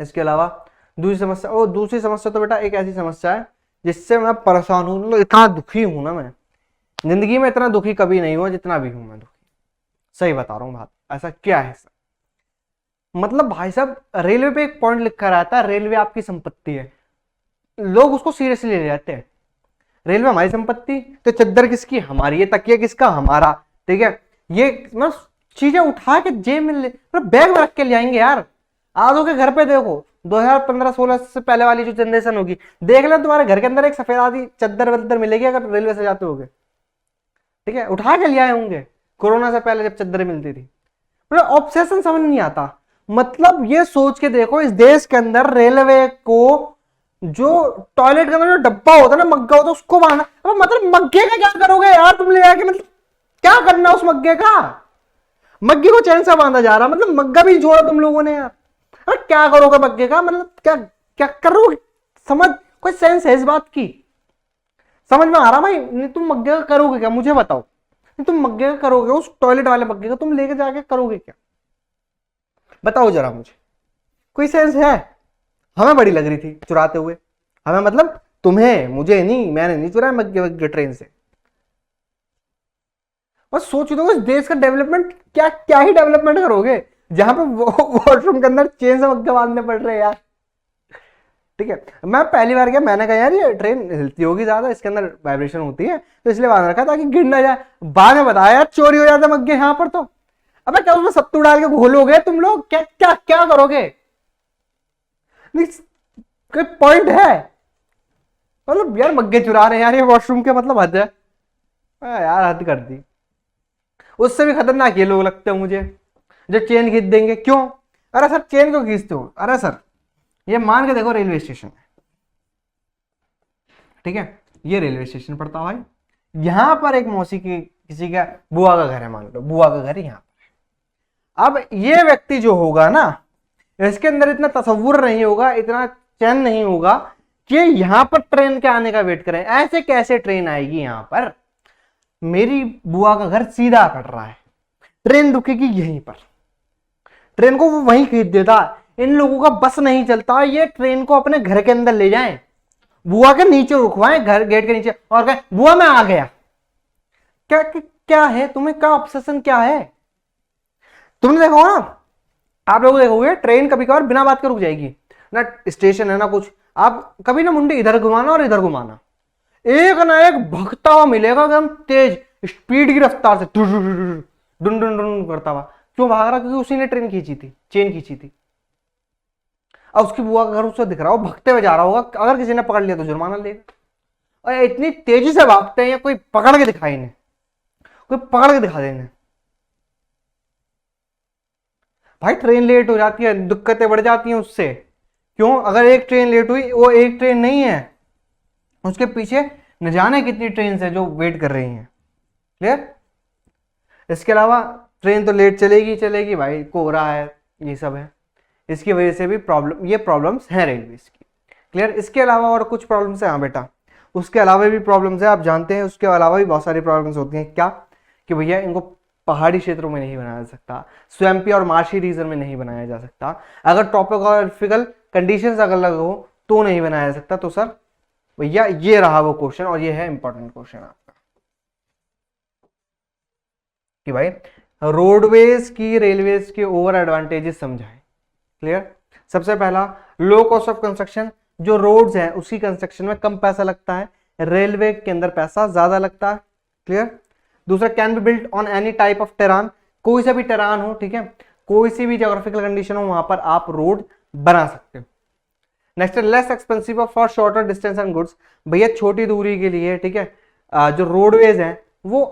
इसके अलावा दूसरी समस्या तो बेटा एक ऐसी समस्या है जिससे मैं परेशान हूं, मतलब इतना दुखी हूं ना, मैं जिंदगी में इतना दुखी कभी नहीं हुआ जितना भी हूं मैं दुखी। सही बता रहा हूँ बात। ऐसा क्या है सर? मतलब भाई साहब रेलवे पे एक पॉइंट लिखा रहता है, रेलवे आपकी संपत्ति है, लोग उसको सीरियसली ले जाते हैं। रेलवे हमारी संपत्ति, तो चद्दर किसकी? हमारी है, तकिया किसका? हमारा। ठीक है, ये मतलब चीजें उठा के जेब में मतलब बैग में रख के ले आएंगे यार। आधो के घर पे देखो 2015-16 से पहले वाली जो जनरेशन होगी, देख लें तुम्हारे घर के अंदर एक सफेद आदि चद्दर वद्दर मिलेगी अगर रेलवे से जाते होगे। ठीक है, उठा के ले आए होंगे कोरोना से पहले जब चद्दरें मिलती थी। मतलब ऑब्सेशन समझ नहीं आता। मतलब ये सोच के देखो, इस देश के अंदर रेलवे को जो टॉयलेट के अंदर जो डब्बा होता है ना, मग्गा होता है, उसको बांधना। अब मतलब मग्गे का क्या करोगे यार तुम ले आके, मतलब क्या करना उस मग्गे का? मग्गे को चैन से बांधा जा रहा, मतलब मग्गा भी जोड़ा तुम लोगों ने यार। अरे क्या करोगे मग्गे का, मतलब क्या क्या करोगे? समझ, कोई सेंस है इस बात की? समझ में आ रहा भाई? नहीं तुम मग्गे का करोगे क्या, मुझे बताओ। नहीं तुम मग्गे का करोगे, उस टॉयलेट वाले मग्गे का तुम लेके जाके करोगे क्या? बताओ जरा मुझे, कोई सेंस है? हमें बड़ी लग रही थी चुराते हुए, हमें मतलब तुम्हें, मुझे नहीं, मैंने नहीं चुराया मग्गे वग्गे ट्रेन से। बस सोच दो इस देश का डेवलपमेंट, क्या क्या ही डेवलपमेंट करोगे जहां पे वॉशरूम के अंदर चेन से मग्गे बांधने पड़ रहे हैं यार। ठीक है, मैं पहली बार गया, मैंने कहा यार ये ट्रेन हिलती होगी ज्यादा, इसके अंदर वाइब्रेशन होती है, तो इसलिए बांध रखा ताकि गिर ना जाए। बाद में बताया यार चोरी हो जाता मग्गे यहाँ पर तो। अबे क्या उसमें सत्तू डाल के घोलोगे तुम लोग, क्या क्या क्या करोगे? कोई पॉइंट है? मतलब यार मग्गे चुरा रहे हैं यार, ये वॉशरूम के मतलब हद है यार, हद कर दी। उससे भी खतरनाक ये लोग लगते हैं मुझे जो चेन खींच देंगे। क्यों? अरे सर चेन क्यों खींचते हो? अरे सर ये मान के देखो रेलवे स्टेशन है, ठीक है, ये रेलवे स्टेशन पड़ता है भाई, यहां पर एक मौसी की किसी का बुआ का घर है, मान लो बुआ का घर है यहाँ पर। अब ये व्यक्ति जो होगा ना, इसके अंदर इतना तसव्वुर नहीं होगा, इतना चैन नहीं होगा कि यहां पर ट्रेन के आने का वेट करें। ऐसे कैसे ट्रेन आएगी यहां पर? मेरी बुआ का घर सीधा पड़ रहा है, ट्रेन रुकेगी यहीं पर, ट्रेन को वो वहीं खींच देता। इन लोगों का बस नहीं चलता, ये ट्रेन को अपने घर के अंदर ले जाएं, बुआ के नीचे रुकवाएं, घर गेट के नीचे, और कहें बुआ मैं आ गया। क्या क्या है तुम्हें, क्या ऑब्सेशन क्या है? तुमने देखो ना, आप लोग देखोगे ट्रेन कभी कभार बिना बात के रुक जाएगी ना, स्टेशन है ना कुछ, आप कभी ना मुंडे इधर घुमाना और इधर घुमाना, एक ना एक भगता हुआ मिलेगा एकदम तेज स्पीड की रफ्तार से, डुन डुन डुन करता हुआ। क्यों भाग रहा? क्योंकि उसी ने ट्रेन खींची थी, चेन खींची थी। अब उसकी बुआ का घर उससे दिख रहा हो, भगते हुए जा रहा होगा, अगर किसी ने पकड़ लिया तो जुर्माना लेगा। और इतनी तेजी से भागते हैं, कोई पकड़ के दिखाई इन्हें, कोई पकड़ के दिखा दे इन्हें। भाई ट्रेन लेट हो जाती है, दिक्कतें बढ़ जाती हैं उससे। क्यों? अगर एक ट्रेन लेट हुई, वो एक ट्रेन नहीं है, उसके पीछे न जाने कितनी ट्रेन है जो वेट कर रही हैं। क्लियर? इसके अलावा ट्रेन तो लेट चलेगी चलेगी भाई, कोहरा है, ये सब है, इसकी वजह से भी प्रॉब्लम, ये प्रॉब्लम्स हैं रेलवेज की। क्लियर? इसके अलावा और कुछ प्रॉब्लम्स है? हाँ बेटा, उसके अलावा भी प्रॉब्लम्स है, आप जानते हैं, उसके अलावा भी बहुत सारी प्रॉब्लम्स होती हैं। क्या? कि भैया इनको पहाड़ी क्षेत्रों में नहीं बनाया जा सकता, स्वैम्पी और मार्शी रीजन में नहीं बनाया जा सकता, अगर टॉपोग्राफिकल कंडीशंस अगर अलग हो तो नहीं बनाया जा सकता। तो सर भैया ये रहा वो क्वेश्चन, और ये है इंपॉर्टेंट क्वेश्चन आपका कि भाई रोडवेज की रेलवेज के ओवर एडवांटेजेस समझाएं। क्लियर? सबसे पहला, लो कॉस्ट ऑफ कंस्ट्रक्शन, जो रोड्स हैं उसकी कंस्ट्रक्शन में कम पैसा लगता है, रेलवे के अंदर पैसा ज्यादा लगता है। क्लियर? दूसरा, can be built on any type of terrain, कोई सा भी टेरान हो, ठीक है, कोई सी भी जोग्राफिकल कंडीशन हो, वहां पर आप रोड बना सकते हो। Next, less expensive for shorter distance and goods, भैया छोटी दूरी के लिए, ठीक है, जो रोडवेज हैं वो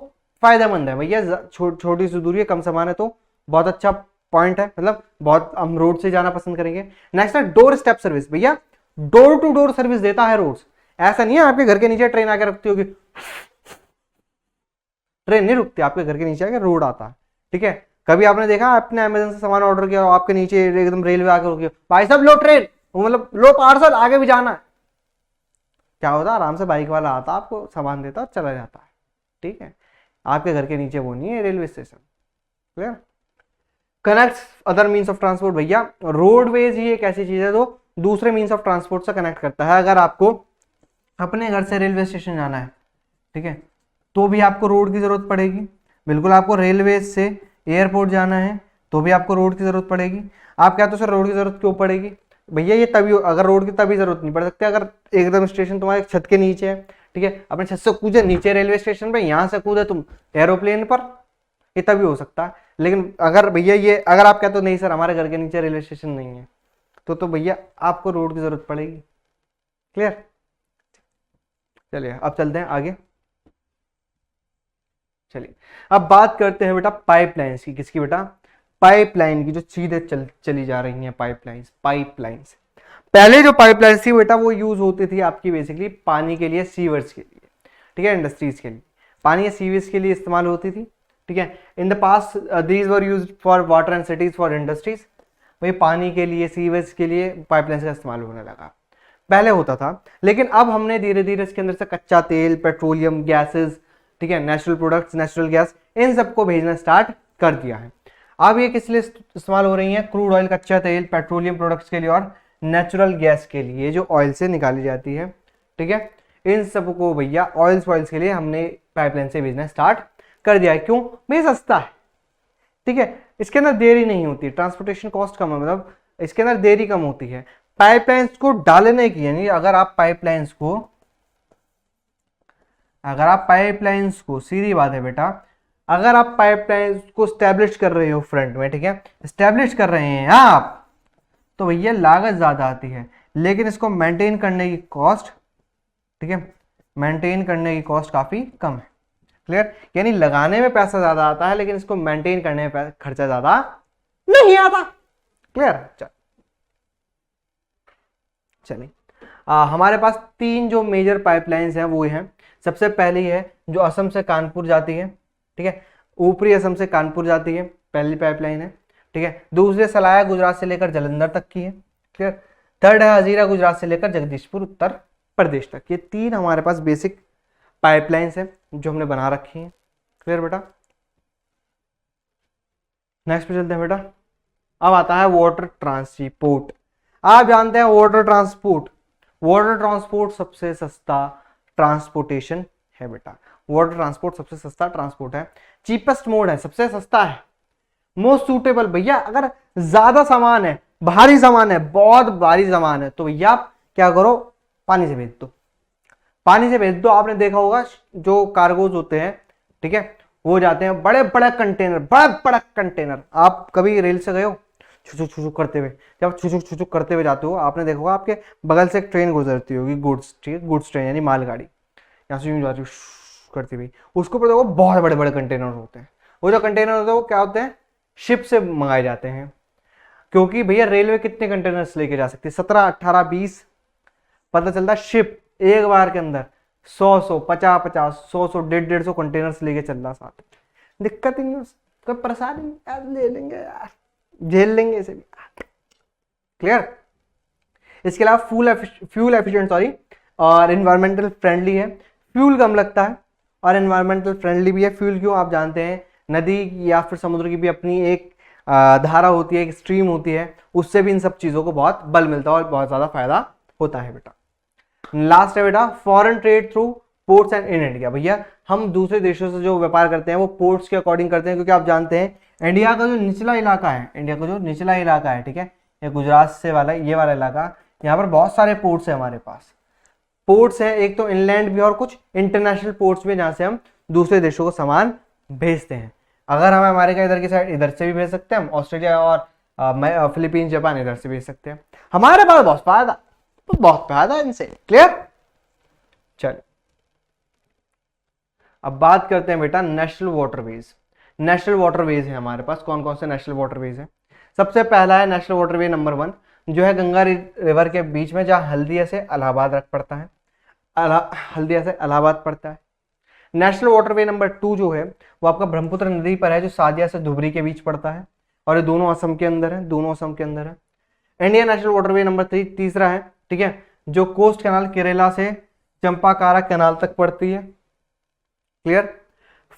फायदेमंद है भैया, छोटी सी दूरी है, कम सामान है, तो बहुत अच्छा पॉइंट है, मतलब बहुत हम रोड से जाना पसंद करेंगे। नेक्स्ट है डोर स्टेप सर्विस, भैया डोर टू डोर सर्विस देता है रोड्स, ऐसा नहीं है आपके घर के नीचे ट्रेन आके रखती होगी, ट्रेन नहीं रुकती, आपके घर के नीचे आके रोड आता है। ठीक है? कभी आपने देखा आपने अमेजन से सामान ऑर्डर किया और आपके नीचे एकदम रेलवे आके रुकी, भाई साहब लो ट्रेन, मतलब लो पार्सल, आगे भी जाना है, क्या होता? आराम से बाइक वाला आता, आपको सामान देता और चला जाता है। ठीक है? आपके घर के नीचे वो नहीं है railway station. Clear? Connect other means of transport, भैया रोडवेज ही एक ऐसी चीज है जो दूसरे मीन्स ऑफ ट्रांसपोर्ट से कनेक्ट करता है। अगर आपको अपने घर से रेलवे स्टेशन जाना है, ठीक है, तो भी आपको रोड की जरूरत पड़ेगी। बिल्कुल, आपको रेलवे से एयरपोर्ट जाना है तो भी आपको रोड की जरूरत पड़ेगी। आप क्या तो सर रोड की जरूरत क्यों पड़ेगी? भैया ये तभी, अगर रोड की तभी जरूरत नहीं पड़ सकती अगर एकदम स्टेशन तुम्हारे छत के नीचे है, ठीक है, अपने छत से कूदे नीचे रेलवे स्टेशन पे, यहां से कूदे तुम एरोप्लेन पर, ये तभी हो सकता है। लेकिन अगर भैया ये, अगर आप कहते हो नहीं सर हमारे घर के नीचे रेलवे स्टेशन नहीं है, तो भैया आपको रोड की जरूरत पड़ेगी। क्लियर? चलिए अब चलते हैं आगे। चलिए अब बात करते हैं बेटा पाइपलाइंस की। किसकी बेटा? पाइपलाइन की, जो सीधे चली जा रही हैं पाइपलाइंस। पाइपलाइंस, पहले जो पाइपलाइंस थी बेटा वो यूज होती थी आपकी बेसिकली पानी के लिए, सीवर्स के लिए, ठीक है, इंडस्ट्रीज के लिए, पानी या सीवर्स के लिए इस्तेमाल होती थी। ठीक है? In the past these were used for water and cities for industries, वही पानी के लिए, सीवर्स के लिए पाइपलाइंस का इस्तेमाल होने लगा, पहले होता था। लेकिन अब हमने धीरे धीरे इसके अंदर से कच्चा तेल, पेट्रोलियम गैसेस, ठीक है, नेचुरल प्रोडक्ट्स, नेचुरल गैस, इन सबको भेजना स्टार्ट कर दिया है। अब ये किस लिए इस्तेमाल हो रही है? क्रूड ऑयल, कच्चा तेल, पेट्रोलियम प्रोडक्ट्स के लिए और नेचुरल गैस के लिए, जो ऑयल से निकाली जाती है। ठीक है? इन सबको भैया ऑयल्स के लिए हमने पाइपलाइन से भेजना स्टार्ट कर दिया है। क्यों? भाई सस्ता है, ठीक है, इसके अंदर देरी नहीं होती, ट्रांसपोर्टेशन कॉस्ट कम है, मतलब इसके अंदर देरी कम होती है। पाइपलाइंस को डालने की, यानी अगर आप पाइपलाइंस को सीधी बात है बेटा, अगर आप पाइपलाइंस को स्टैब्लिश कर रहे हो फ्रंट में, ठीक है, स्टैब्लिश कर रहे हैं आप, तो भैया लागत ज्यादा आती है, लेकिन इसको मेंटेन करने की कॉस्ट, ठीक है, मेंटेन करने की कॉस्ट काफी कम है। क्लियर? यानी लगाने में पैसा ज्यादा आता है, लेकिन इसको मेंटेन करने में खर्चा ज्यादा नहीं आता। क्लियर? चलिए हमारे पास तीन जो मेजर पाइपलाइंस हैं वो हैं। सबसे पहली है जो असम से कानपुर जाती है, ठीक है, ऊपरी असम से कानपुर जाती है, पहली पाइपलाइन है। ठीक है? दूसरे सलाया गुजरात से लेकर जालंधर तक की है। क्लियर? थर्ड है हजीरा गुजरात से लेकर जगदीशपुर उत्तर प्रदेश तक। ये तीन हमारे पास बेसिक पाइपलाइंस है जो हमने बना रखी है। क्लियर बेटा? नेक्स्ट पे चलते हैं बेटा। अब आता है वाटर ट्रांसपोर्ट। आप जानते हैं वाटर ट्रांसपोर्ट सबसे सस्ता ट्रांसपोर्टेशन है बेटा। वाटर ट्रांसपोर्ट सबसे सस्ता ट्रांसपोर्ट है, चीपेस्ट मोड है, सबसे सस्ता है, मोस्ट सूटेबल। भैया अगर ज्यादा सामान है, भारी सामान है, बहुत भारी सामान है, तो भैया आप क्या करो, पानी से भेज दो, पानी से भेज दो। आपने देखा होगा जो कार्गोज होते हैं, ठीक है, वो जाते हैं बड़े बड़े कंटेनर। आप कभी रेल से गए हो? छुछुक करते हुए, जब छुछुक करते हुए जाते हो, आपने देखा होगा आपके बगल से एक ट्रेन गुजरती होगी, गुड्स, ठीक है, गुड्स ट्रेन यानी मालगाड़ी, यहाँ से यूं जाती है करती हुई, उसके ऊपर देखो बहुत बड़े बड़े कंटेनर होते हैं। वो जो कंटेनर होते हैं वो क्या होते हैं? शिप से मंगाए जाते हैं। क्योंकि भैया रेलवे कितने कंटेनर्स लेके जा सकती है, 17, 18, 20, पता चलता शिप एक बार के अंदर 100, 50, 100, 150 कंटेनर्स लेके चल रहा साथ। दिक्कत ही नहीं, कोई परेशानी नहीं यार, ले लेंगे यार, झेल लेंगे इसे भी। क्लियर। इसके अलावा फ्यूल एफिशिएंट सॉरी और एनवायरमेंटल फ्रेंडली है, फ्यूल कम लगता है और एनवायरमेंटल फ्रेंडली भी है। फ्यूल क्यों, आप जानते हैं नदी या फिर समुद्र की भी अपनी एक धारा होती है, एक स्ट्रीम होती है, उससे भी इन सब चीज़ों को बहुत बल मिलता है और बहुत ज़्यादा फायदा होता है बेटा। लास्ट है बेटा foreign trade through ports and in India. भैया हम दूसरे देशों से जो व्यापार करते हैं वो पोर्ट्स के अकॉर्डिंग करते हैं, क्योंकि आप जानते हैं इंडिया का जो निचला इलाका है, इंडिया का जो निचला इलाका है, ठीक है, ये गुजरात से वाला ये वाला इलाका, यहाँ पर बहुत सारे पोर्ट्स है हमारे पास। पोर्ट्स हैं एक तो इनलैंड भी और कुछ इंटरनेशनल पोर्ट्स भी, जहाँ से हम दूसरे देशों को सामान भेजते हैं। अगर हमें हमारे का इधर की साइड इधर से भी भेज सकते हैं हम, ऑस्ट्रेलिया और फिलीपींस जापान इधर से भेज सकते हैं। हमारे पास बहुत फायदा इनसे। क्लियर। चलो अब बात करते हैं बेटा नेशनल वाटरवेज। नेशनल वाटरवेज है हमारे पास, कौन कौन से नेशनल वाटरवेज है। सबसे पहला है नेशनल वाटरवे नंबर 1, जो है गंगा रिवर के बीच में, जहाँ हल्दिया से इलाहाबाद पड़ता है, हल्दिया से इलाहाबाद पड़ता है। नेशनल वाटरवे नंबर 2 जो है वो आपका ब्रह्मपुत्र नदी पर है, जो सादिया से धुबरी के बीच पड़ता है और ये दोनों असम के अंदर है, दोनों असम के अंदर है। इंडियन नेशनल वाटरवे नंबर 3 तीसरा है, ठीक है, जो कोस्ट कैनाल केरला से चंपाकारा कैनाल तक पड़ती है। क्लियर।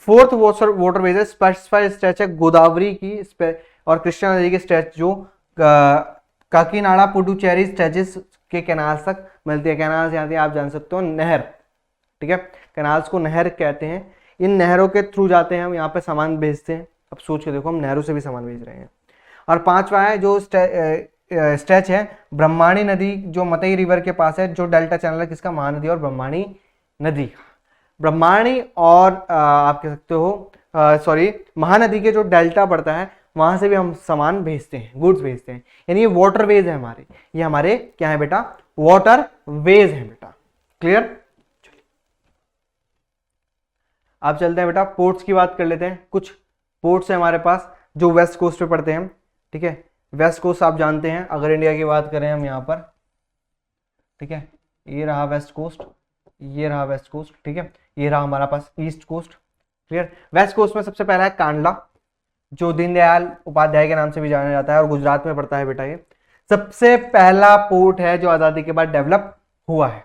फोर्थ वाटरवेज है स्पेसिफाइड स्ट्रेच है गोदावरी की और कृष्णा नदी के स्ट्रेच, जो काकीनाडा पुडुचेरी स्ट्रेचेस के कैनाल तक मिलती है। कैनाल से आप जान सकते हो नहर, ठीक है, कैनाल्स को नहर कहते हैं। इन नहरों के थ्रू जाते हैं हम, यहाँ पे सामान भेजते हैं। अब सोच के देखो, हम नहरों से भी सामान भेज रहे हैं। और पांचवा है जो स्ट्रेच है ब्रह्माणी नदी, जो मतई रिवर के पास है, जो डेल्टा चैनल है किसका, महानदी और ब्रह्माणी नदी का। ब्रह्माणी और आप कह सकते हो सॉरी महानदी के जो डेल्टा पड़ता है वहां से भी हम सामान भेजते हैं, गुड्स भेजते हैं। यानी ये वाटरवेज है हमारे, ये हमारे क्या है बेटा, वाटरवेज है बेटा। क्लियर। अब चलते हैं बेटा पोर्ट्स की बात कर लेते हैं। कुछ पोर्ट्स है हमारे पास जो वेस्ट कोस्ट पे पड़ते हैं, ठीक है। वेस्ट कोस्ट आप जानते हैं, अगर इंडिया की बात करें हम यहाँ पर, ठीक है, ये रहा वेस्ट कोस्ट, ये रहा वेस्ट कोस्ट, ठीक है, ये रहा हमारा पास east coast. Clear. West coast में सबसे पहला है कांडला, जो दीनदयाल उपाध्याय के नाम से भी जाना जाता है और गुजरात में पड़ता है बेटा। ये सबसे पहला पोर्ट है जो आजादी के बाद डेवलप हुआ है,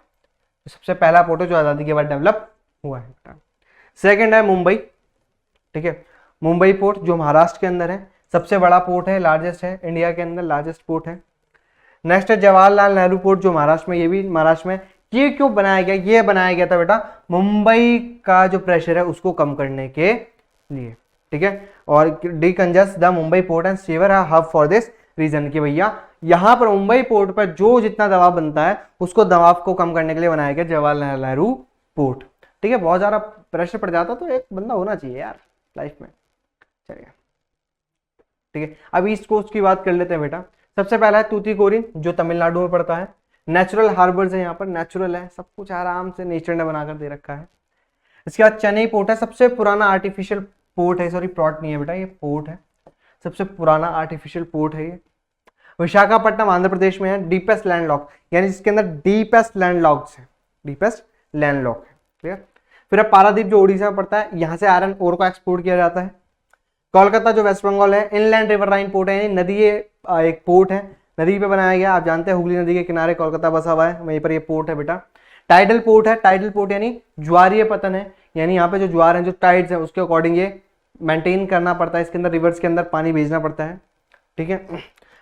सबसे पहला पोर्ट है जो आजादी के बाद डेवलप हुआ है बेटा। सेकंड है मुंबई, ठीक है, मुंबई पोर्ट जो महाराष्ट्र के अंदर है, सबसे बड़ा पोर्ट है, लार्जेस्ट है, इंडिया के अंदर लार्जेस्ट पोर्ट है। नेक्स्ट है जवाहरलाल नेहरू पोर्ट, जो महाराष्ट्र में, ये भी महाराष्ट्र में। ये क्यों बनाया गया, ये बनाया गया था बेटा मुंबई का जो प्रेशर है उसको कम करने के लिए, ठीक है, और decongest the Mumbai port and serve a hub for this region, कि भैया यहां पर मुंबई पोर्ट पर जो जितना दबाव बनता है उसको दबाव को कम करने के लिए बनाया गया जवाहरलाल नेहरू पोर्ट, ठीक है। बहुत ज्यादा प्रेशर पड़ जाता तो एक बंदा होना चाहिए यार लाइफ में। चलिए ठीक है, अब ईस्ट कोस्ट की बात कर लेते हैं बेटा। सबसे पहला है तूतीकोरिन, जो तमिलनाडु में पड़ता है। नेचुरल हार्बर्स है, यहाँ पर नेचुरल है, सब कुछ आराम से नेचर ने बनाकर दे रखा है। इसके बाद चेन्नई पोर्ट है, सबसे पुराना आर्टिफिशियल पोर्ट है, सॉरी प्लॉट नहीं है बेटा, ये पोर्ट है, सबसे पुराना आर्टिफिशियल पोर्ट है ये। विशाखापट्टनम आंध्र प्रदेश में है, डीपेस्ट लैंडलॉक, यानी जिसके अंदर डीपेस्ट लैंडलॉक्स है, डीपेस्ट लैंडलॉक है। क्लियर। फिर है पारादीप, जो उड़ीसा में पड़ता है, यहाँ से आयरन ओर को एक्सपोर्ट किया जाता है। कोलकाता जो वेस्ट बंगाल है, इनलैंड रिवर लाइन पोर्ट है, यानी नदी एक पोर्ट है, नदी पे बनाया गया। आप जानते हैं हुगली नदी के किनारे कोलकाता बसा हुआ है, वहीं पर ये पोर्ट है बेटा। टाइडल पोर्ट है, टाइडल पोर्ट यानी ज्वारीय पतन है, यानी यहाँ पे जो ज्वार है, जो टाइड्स है, उसके अकॉर्डिंग ये मेंटेन करना पड़ता है, इसके अंदर रिवर्स के अंदर पानी भेजना पड़ता है, ठीक है।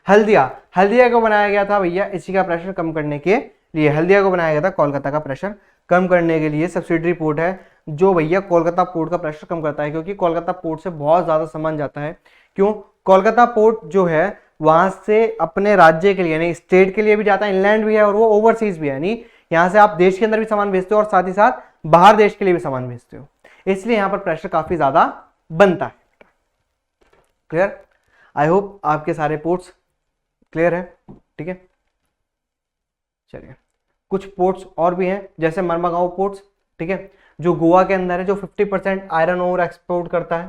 हल्दिया, हल्दिया को बनाया गया था भैया इसी का प्रेशर कम करने के लिए, हल्दिया को बनाया गया था कोलकाता का प्रेशर कम करने के लिए। सब्सिडरी पोर्ट है जो भैया कोलकाता पोर्ट का प्रेशर कम करता है, क्योंकि कोलकाता पोर्ट से बहुत ज्यादा सामान जाता है। क्यों? कोलकाता पोर्ट जो है वहां से अपने राज्य के लिए यानी स्टेट के लिए भी जाता है, इनलैंड भी है और वो ओवरसीज भी है, यानी यहाँ से आप देश के अंदर भी सामान भेजते हो और साथ ही साथ बाहर देश के लिए भी सामान भेजते हो, इसलिए यहाँ पर प्रेशर काफी ज्यादा बनता है। क्लियर। आई होप आपके सारे पोर्ट्स क्लियर है, ठीक है। चलिए कुछ पोर्ट्स और भी हैं, जैसे मरमागांव पोर्ट्स, ठीक है, जो गोवा के अंदर है, जो 50% आयरन ओर एक्सपोर्ट करता है।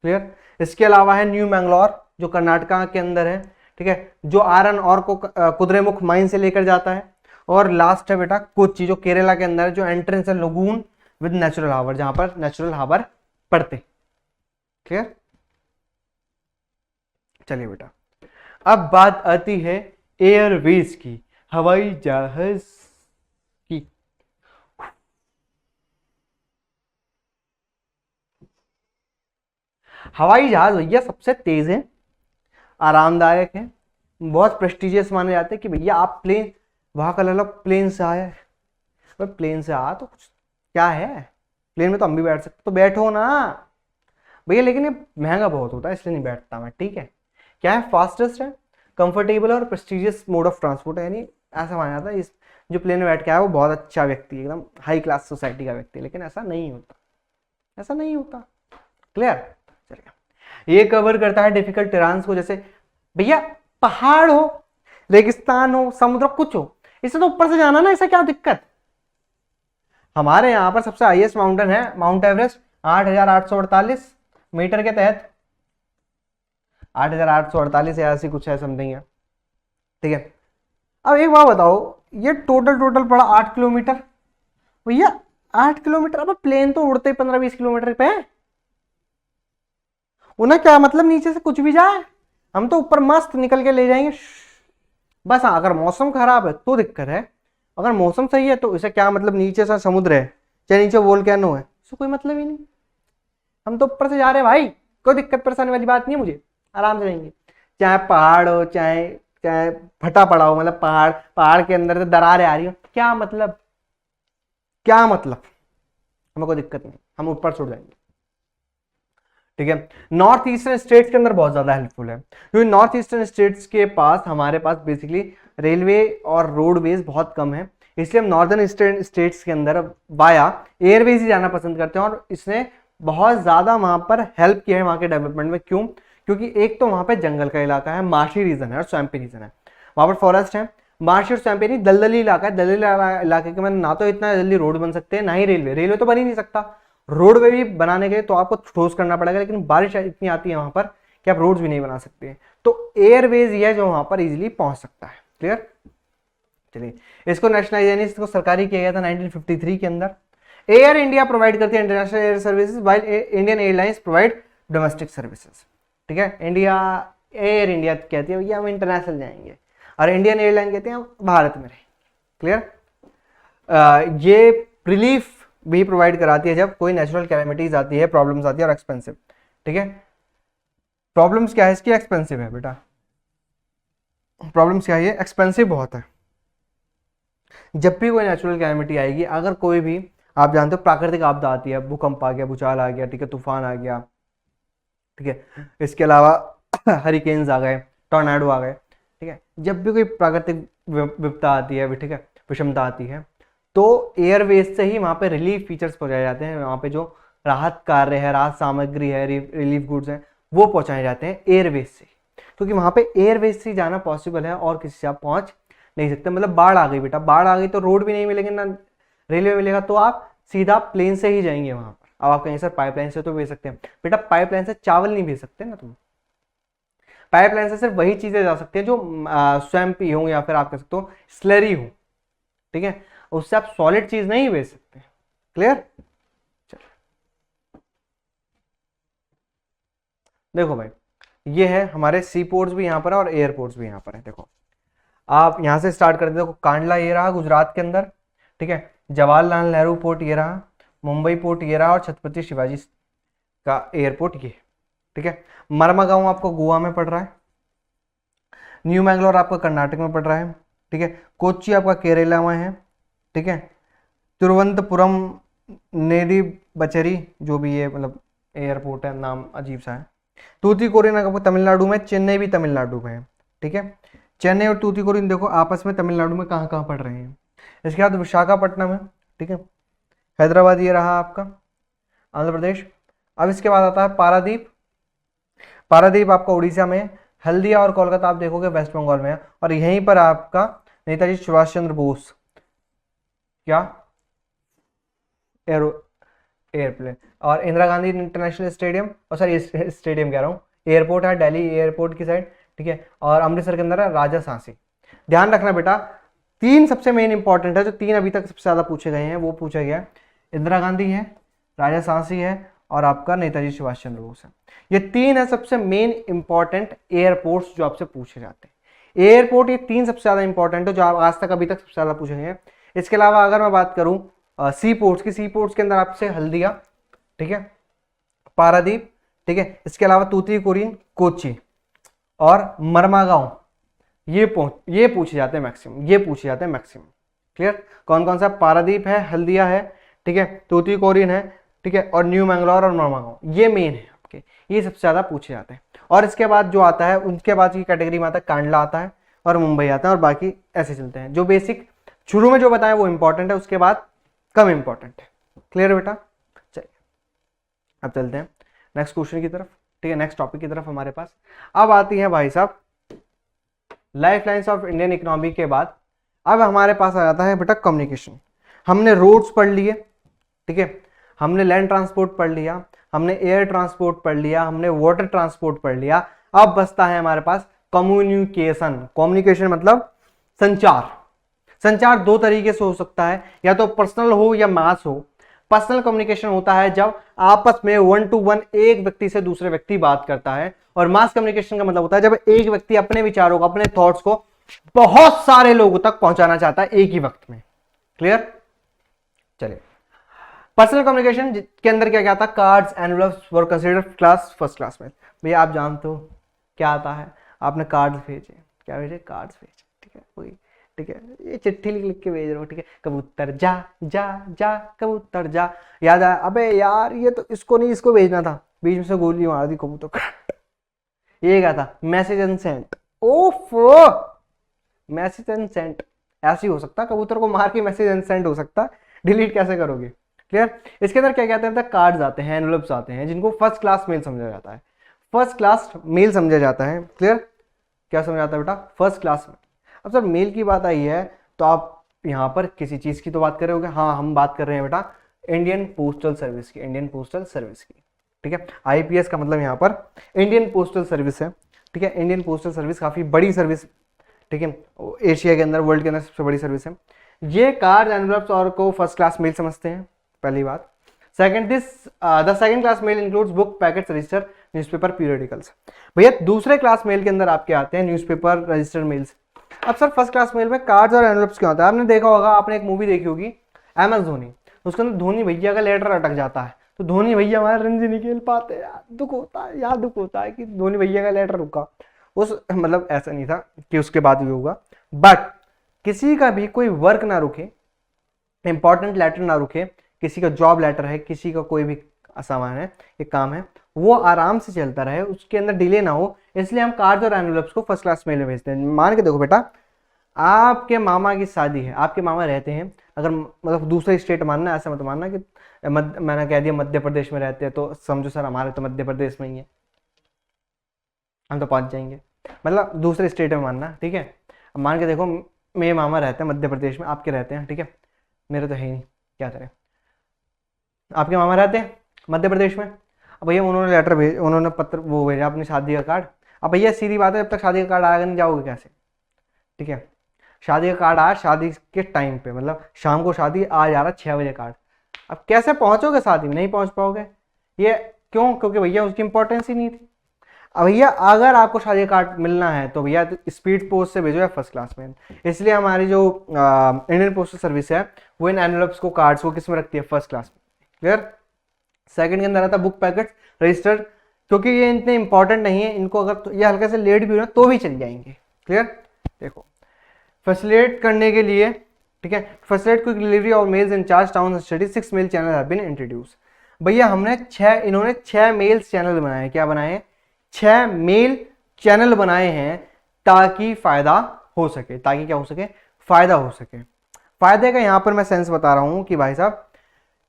क्लियर। इसके अलावा है न्यू मैंगलोर, जो कर्नाटका के अंदर है, ठीक है, जो आयरन और को कुद्रेमुख माइन से लेकर जाता है। और लास्ट है बेटा कोच्चि, जो केरला के अंदर है, जो एंट्रेंस है लगून विद नेचुरल हार्बर, जहां पर नेचुरल हार्बर पड़ते। क्लियर? चलिए बेटा, अब बात आती है एयरवेज की, हवाई जहाज की। हवाई जहाज भैया सबसे तेज है, आरामदायक है, बहुत प्रेस्टिजियस माने जाते हैं कि भैया आप प्लेन, वहां का लगा प्लेन से आया है, प्लेन से आया तो कुछ क्या है, प्लेन में तो हम भी बैठ सकते, तो बैठो ना भैया, लेकिन ये महंगा बहुत होता है इसलिए नहीं बैठता मैं। ठीक है, क्या है, फास्टेस्ट है, कंफर्टेबल और प्रेस्टिजियस मोड ऑफ ट्रांसपोर्ट है, यानी ऐसा माना जाता है इस जो प्लेन में बैठ के आया वो बहुत अच्छा व्यक्ति है, एकदम हाई क्लास सोसाइटी का व्यक्ति, लेकिन ऐसा नहीं होता, ऐसा नहीं होता। क्लियर? चलिए, ये कवर करता है डिफिकल्ट टेरान्स को, जैसे भैया पहाड़ हो, रेगिस्तान हो, समुद्र कुछ हो, इसे तो ऊपर से जाना ना, ऐसा क्या दिक्कत। हमारे यहाँ पर सबसे हाईएस्ट माउंटेन है माउंट एवरेस्ट, 8,848 मीटर के तहत, 8,848 या ऐसी कुछ है, समथिंग है। ठीक है, अब एक बात बताओ, ये टोटल पड़ा 8 किलोमीटर भैया, 8 किलोमीटर। अब प्लेन तो उड़ते 15-20 किलोमीटर पे है, उन्हें क्या मतलब नीचे से कुछ भी जाए, हम तो ऊपर मस्त निकल के ले जाएंगे बस। हाँ, अगर मौसम खराब है तो दिक्कत है, अगर मौसम सही है तो इसे क्या मतलब, नीचे से समुद्र है चाहे नीचे वोल्केनो है, इससे कोई मतलब ही नहीं, हम तो ऊपर से जा रहे हैं भाई, कोई दिक्कत परेशानी वाली बात नहीं है, मुझे आराम से जाएंगे। चाहे पहाड़ हो, चाहे चाहे फटा पड़ा हो, मतलब पहाड़ पहाड़ के अंदर से दरारें आ रही हो, क्या मतलब, क्या मतलब, हमें कोई दिक्कत नहीं, हम ऊपर छुट जाएंगे। ठीक है, नॉर्थ ईस्टर्न स्टेट्स के अंदर बहुत ज्यादा हेल्पफुल है, क्योंकि नॉर्थ ईस्टर्न स्टेट्स के पास हमारे पास बेसिकली रेलवे और रोडवेज बहुत कम है, इसलिए हम नॉर्दर्न ईस्टर्न स्टेट्स के अंदर वाया एयरवेज ही जाना पसंद करते हैं, और इसने बहुत ज्यादा वहां पर हेल्प किया है वहां के डेवलपमेंट में। क्यों? क्योंकि एक तो वहां पे जंगल का इलाका है, मार्शी रीजन है और स्वैम्पी रीजन है, वहां पर फॉरेस्ट है, मार्शी और स्वैम्पी नहीं, दलदली इलाका है, दलदली इलाके के में ना तो इतना जल्दी रोड बन सकते हैं, ना ही रेलवे तो बन ही नहीं सकता, रोडवे भी बनाने के लिए तो आपको ठोस करना पड़ेगा, लेकिन बारिश इतनी आती है वहां पर कि आप रोड्स भी नहीं बना सकते, तो एयरवेज ही है जो वहां पर इजीली पहुंच सकता है। क्लियर? चलिए, इसको नेशनलाइज यानी इसको सरकारी किया गया था 1953 के अंदर। एयर इंडिया प्रोवाइड करती है international air services, while Indian airlines provide domestic services. ठीक है, इंडिया एयर इंडिया कहती है भैया हम इंटरनेशनल जाएंगे, और इंडियन एयरलाइन कहते हैं हम भारत में रहेंगे। क्लियर? ये रिलीफ भी प्रोवाइड कराती है जब कोई नेचुरल कैलेमिटीज आती है, प्रॉब्लम्स आती है, और एक्सपेंसिव। ठीक है, प्रॉब्लम्स क्या है इसकी, एक्सपेंसिव है बेटा, प्रॉब्लम्स क्या है, एक्सपेंसिव बहुत है। जब भी कोई नेचुरल कैलेमिटी आएगी, अगर कोई भी आप जानते हो प्राकृतिक आपदा आती है, भूकंप आ गया, भूचाल आ गया, ठीक है, तूफान आ गया, ठीक है, इसके अलावा हरिकेन्स आ गए, टॉर्नेडो आ गए, ठीक है, जब भी कोई प्राकृतिक विपदा आती है, ठीक है, विषमता आती है, तो एयरवेज से ही वहां पे रिलीफ फीचर्स पहुंचाए जाते हैं, वहां पे जो राहत कार्य है, राहत सामग्री है, रिलीफ गुड्स है, वो पहुंचाए जाते हैं एयरवेज से, क्योंकि वहां पे एयरवेज से जाना पॉसिबल है और किसी से आप पहुंच नहीं सकते। मतलब बाढ़ आ गई बेटा, बाढ़ आ गई तो रोड भी नहीं मिलेंगे ना रेलवे मिलेगा, तो आप सीधा प्लेन से ही जाएंगे वहां पर। अब आप कहेंगे सर पाइपलाइन से तो भेज सकते हैं, बेटा पाइपलाइन से चावल नहीं भेज सकते ना तुम, पाइपलाइन से सिर्फ वही चीजें जा सकती है जो स्वयं पी हो या फिर आप कह सकते हो स्लरी हो, ठीक है, उससे आप सॉलिड चीज नहीं भेज सकते। क्लियर? देखो भाई, ये है हमारे सी पोर्ट्स भी यहाँ पर है और एयरपोर्ट्स भी यहाँ पर है। देखो आप यहाँ से स्टार्ट करते, देखो कांडला ये रहा गुजरात के अंदर, ठीक है, जवाहरलाल नेहरू पोर्ट ये रहा, मुंबई पोर्ट ये रहा, और छत्रपति शिवाजी का एयरपोर्ट ये, ठीक है। मरमागांव आपको गोवा में पड़ रहा है, न्यू मैंगलोर आपका कर्नाटक में पड़ रहा है, ठीक है, कोच्चि आपका केरला में है, ठीक है, तिरुवनंतपुरम नेदी बचरी जो भी ये मतलब एयरपोर्ट है, नाम अजीब सा है, तूतीकोरिन आपको तमिलनाडु में, चेन्नई भी तमिलनाडु में है, ठीक है। चेन्नई और तूतीकोरिन देखो आपस में तमिलनाडु में कहाँ कहाँ पड़ रहे हैं। इसके बाद विशाखापट्टनम है, ठीक है, हैदराबाद ये रहा आपका आंध्र प्रदेश। अब इसके बाद आता है पारादीप, पारादीप आपका उड़ीसा में है, हल्दिया और कोलकाता आप देखोगे वेस्ट बंगाल में है, और यहीं पर आपका नेताजी सुभाष चंद्र बोस क्या एयरप्लेन और इंदिरा गांधी इंटरनेशनल स्टेडियम, और सॉरी स्टेडियम कह रहा हूँ, एयरपोर्ट है दिल्ली एयरपोर्ट की साइड, ठीक है, और अमृतसर के अंदर है राजा सांसी। ध्यान रखना बेटा, तीन सबसे मेन इंपॉर्टेंट है, जो तीन अभी तक सबसे ज्यादा पूछे गए हैं वो पूछा गया, इंदिरा गांधी है, राजा सांसी है, और आपका नेताजी सुभाष चंद्र बोस है। ये तीन है सबसे मेन इंपॉर्टेंट एयरपोर्ट्स जो आपसे पूछे जाते हैं। एयरपोर्ट ये तीन सबसे ज्यादा इंपॉर्टेंट है जो आज तक अभी तक सबसे ज्यादा पूछे गए हैं। इसके अलावा अगर मैं बात करूं सी पोर्ट्स की, सी पोर्ट्स के अंदर आपसे हल्दिया, ठीक है, पारादीप, ठीक है, इसके अलावा तूतीकोरिन, कोच्चि और मरमागांव, ये पूछे जाते हैं मैक्सिमम, ये पूछे जाते हैं मैक्सिमम। क्लियर, कौन कौन सा, पारादीप है, हल्दिया है, ठीक है, तूतीकोरिन है, ठीक है, और न्यू मैंगलोर और मरमागांव, ये मेन है आपके, ये सबसे ज्यादा पूछे जाते हैं। और इसके बाद जो आता है, उनके बाद की कैटेगरी में आता है कांडला आता है और मुंबई आता है, और बाकी ऐसे चलते हैं। जो बेसिक शुरू में जो बताया वो इंपॉर्टेंट है, उसके बाद कम इंपॉर्टेंट है। क्लियर बेटा, चलिए अब चलते हैं नेक्स्ट क्वेश्चन की तरफ, ठीक है, नेक्स्ट टॉपिक की तरफ हमारे पास। अब आती है भाई साहब life lines of Indian economy के बाद अब हमारे पास आ जाता है बेटा कम्युनिकेशन। हमने रोड्स पढ़ लिए, ठीक है, हमने लैंड ट्रांसपोर्ट पढ़ लिया, हमने एयर ट्रांसपोर्ट पढ़ लिया, हमने वाटर ट्रांसपोर्ट पढ़ लिया। अब बचता है हमारे पास कम्युनिकेशन। कम्युनिकेशन मतलब संचार। संचार दो तरीके से हो सकता है, या तो पर्सनल हो या मास हो। पर्सनल कम्युनिकेशन होता है जब आपस में 1 to 1 एक व्यक्ति से दूसरे व्यक्ति बात करता है, और मास कम्युनिकेशन का मतलब होता है जब एक व्यक्ति अपने विचारों को, अपने थॉट्स को बहुत सारे लोगों तक पहुंचाना चाहता है एक ही वक्त में। क्लियर, चलिए पर्सनल कम्युनिकेशन के अंदर क्या क्या आता है, कार्ड्स एनवलप्स वर कंसीडर्ड क्लास फर्स्ट क्लास में। भैया आप जानते हो क्या आता है, आपने कार्ड्स भेजे, क्या भेजे, कार्ड्स भेजे, ठीक है, वही, ठीक है, ये चिट्ठी लिख लिख के भेज रहे हो, ठीक है, कबूतर जा जा जा कबूतर जा, याद आया, अबे यार ये तो इसको नहीं, इसको भेजना था, बीच में से गोली मार दी कबूतर। ये क्या था, मैसेज एंड सेंट। ओफो, मैसेज एंड सेंट ऐसे ही हो सकता, कबूतर को मार के मैसेज एंड सेंट हो सकता, डिलीट कैसे करोगे। क्लियर, इसके अंदर क्या कहते हैं, कार्ड्स आते हैं, एनवलप्स आते हैं, जिनको फर्स्ट क्लास मेल समझा जाता है, फर्स्ट क्लास मेल समझा जाता है। क्लियर, क्या समझा जाता है बेटा, फर्स्ट क्लास में। अब सर मेल की बात आई है तो आप यहाँ पर किसी चीज की तो बात कर रहे होगे, हाँ हम बात कर रहे हैं बेटा इंडियन पोस्टल सर्विस की, इंडियन पोस्टल सर्विस की, ठीक है। आईपीएस का मतलब यहाँ पर इंडियन पोस्टल सर्विस है, ठीक है। इंडियन पोस्टल सर्विस काफी बड़ी सर्विस, ठीक है, एशिया के अंदर, वर्ल्ड के अंदर सबसे बड़ी सर्विस है। ये कार्ड एनवलप्स और को फर्स्ट क्लास मेल समझते हैं, पहली बात। Second, the second class mail includes book, packets, register, newspaper, periodicals. भैया दूसरे क्लास मेल के अंदर आपके आते हैं न्यूज़पेपर, रजिस्टर मेल्स। अब सर फर्स्ट क्लास मेल में कार्ड्स और एनवलप्स क्या होता है, आपने देखा होगा, आपने एक मूवी देखी होगी एम एस धोनी, उसके अंदर धोनी भैया का लेटर अटक जाता है, तो धोनी भैया हमारे रन नहीं खेल पाते यार, दुख होता है यार, दुख होता है कि धोनी भैया का लेटर रुका। उस मतलब ऐसा नहीं था कि उसके बाद भी होगा, बट किसी का भी कोई वर्क ना रुके, इंपॉर्टेंट लेटर ना रुके, किसी का जॉब लेटर है, किसी का कोई भी सामान है, एक काम है, वो आराम से चलता रहे, उसके अंदर डिले ना हो, इसलिए हम कार्ड्स और एनवलप्स को फर्स्ट क्लास मेल में भेजते हैं। मान के देखो बेटा, आपके मामा की शादी है, आपके मामा रहते हैं, अगर मतलब दूसरे स्टेट मानना, ऐसा मत मानना कि मैंने कह दिया मध्य प्रदेश में रहते हैं तो समझो सर हमारे तो मध्य प्रदेश में ही है, हम तो पहुंच जाएंगे, मतलब दूसरे स्टेट में मानना, ठीक है। अब मान के देखो मेरे मामा रहते हैं मध्य प्रदेश में, आपके रहते हैं, ठीक है, मेरे तो है ही नहीं, क्या करें, आपके मामा रहते हैं मध्य प्रदेश में। अब भैया उन्होंने लेटर भेज, उन्होंने पत्र वो भेजा अपनी शादी का कार्ड। अब भैया सीधी बात है, जब तक शादी का कार्ड आएगा नहीं जाओगे कैसे, ठीक है। शादी का कार्ड आया शादी के टाइम पे, मतलब शाम को शादी, आज आ रहा 6 बजे कार्ड, अब कैसे पहुंचोगे शादी में, नहीं पहुंच पाओगे। ये क्यों, क्योंकि भैया उसकी इंपॉर्टेंस ही नहीं थी। अब भैया अगर आपको शादी का कार्ड मिलना है तो भैया स्पीड पोस्ट से भेजो या फर्स्ट क्लास में। इसलिए हमारी जो इंडियन पोस्टल सर्विस है वो इन एनवलप्स को, कार्ड्स को किस में रखती है, फर्स्ट क्लास में। क्लियर। सेकंड के अंदर आता है बुक, पैकेट्स, रजिस्टर्ड, क्योंकि ये इतने इंपॉर्टेंट नहीं है, इनको अगर तो ये हल्के से लेट भी हो तो भी चल जाएंगे। क्लियर। देखो फैसिलिटेट करने के लिए, ठीक है, फैसिलिटेट क्विक डिलीवरी और mails in charge town city, 6 mail channel have been introduce. भैया हमने इन्होंने 6 मेल्स चैनल बनाए हैं, क्या बनाए हैं, 6 मेल चैनल बनाए हैं ताकि फायदा हो सके, ताकि क्या हो सके, फायदा हो सके। फायदे का यहां पर मैं सेंस बता रहा हूं कि भाई साहब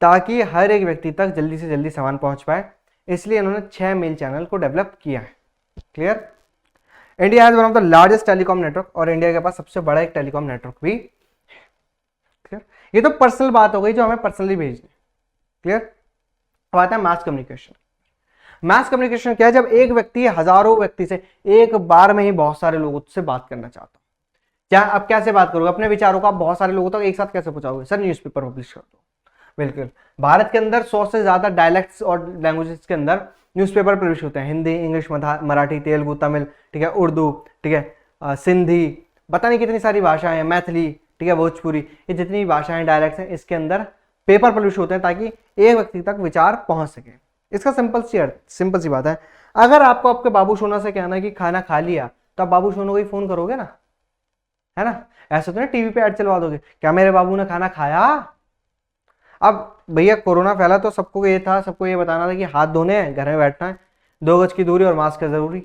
ताकि हर एक व्यक्ति तक जल्दी से जल्दी सामान पहुंच पाए, इसलिए इन्होंने 6 मेल चैनल को डेवलप किया है। Clear. India has one of the largest telecom network, और इंडिया के पास सबसे बड़ा एक टेलीकॉम नेटवर्क भी। क्लियर। ये तो पर्सनल बात हो गई जो हमें पर्सनली भेजनी। क्लियर। अब आता है मास कम्युनिकेशन। मास कम्युनिकेशन क्या है? जब एक व्यक्ति हजारों व्यक्ति से एक बार में ही बहुत सारे लोगों से बात करना चाहता हो। क्या अब कैसे बात करोगे अपने विचारों को? आप बहुत सारे लोगों तक एक साथ कैसे पहुंचाओगे? सर न्यूज़पेपर पब्लिश कर दो। बिल्कुल, भारत के अंदर 100 से ज्यादा डायलेक्ट्स और लैंग्वेजेस के अंदर न्यूज़पेपर पब्लिश होते हैं, हिंदी, इंग्लिश, मराठी, तेलुगु, तमिल, ठीक है, उर्दू, ठीक है, सिंधी, पता नहीं कितनी सारी भाषाएं हैं, मैथिली, ठीक है, भोजपुरी, ये जितनी भी भाषाएं डायलेक्ट्स हैं इसके अंदर पेपर पब्लिश होते हैं ताकि एक व्यक्ति तक विचार पहुंच सके। इसका सिंपल सी बात है। अगर आपको आपके बाबू सोना से कहना है कि खाना खा लिया, तो आप बाबू सोना को ही फोन करोगे ना, है ना? ऐसा तो ना टीवी पे ऐड चलवा दोगे, क्या मेरे बाबू ने खाना खाया? अब भैया कोरोना फैला तो सबको ये था, सबको ये बताना था कि हाथ धोने हैं, घर में बैठना है, 2 गज की दूरी और मास्क है जरूरी।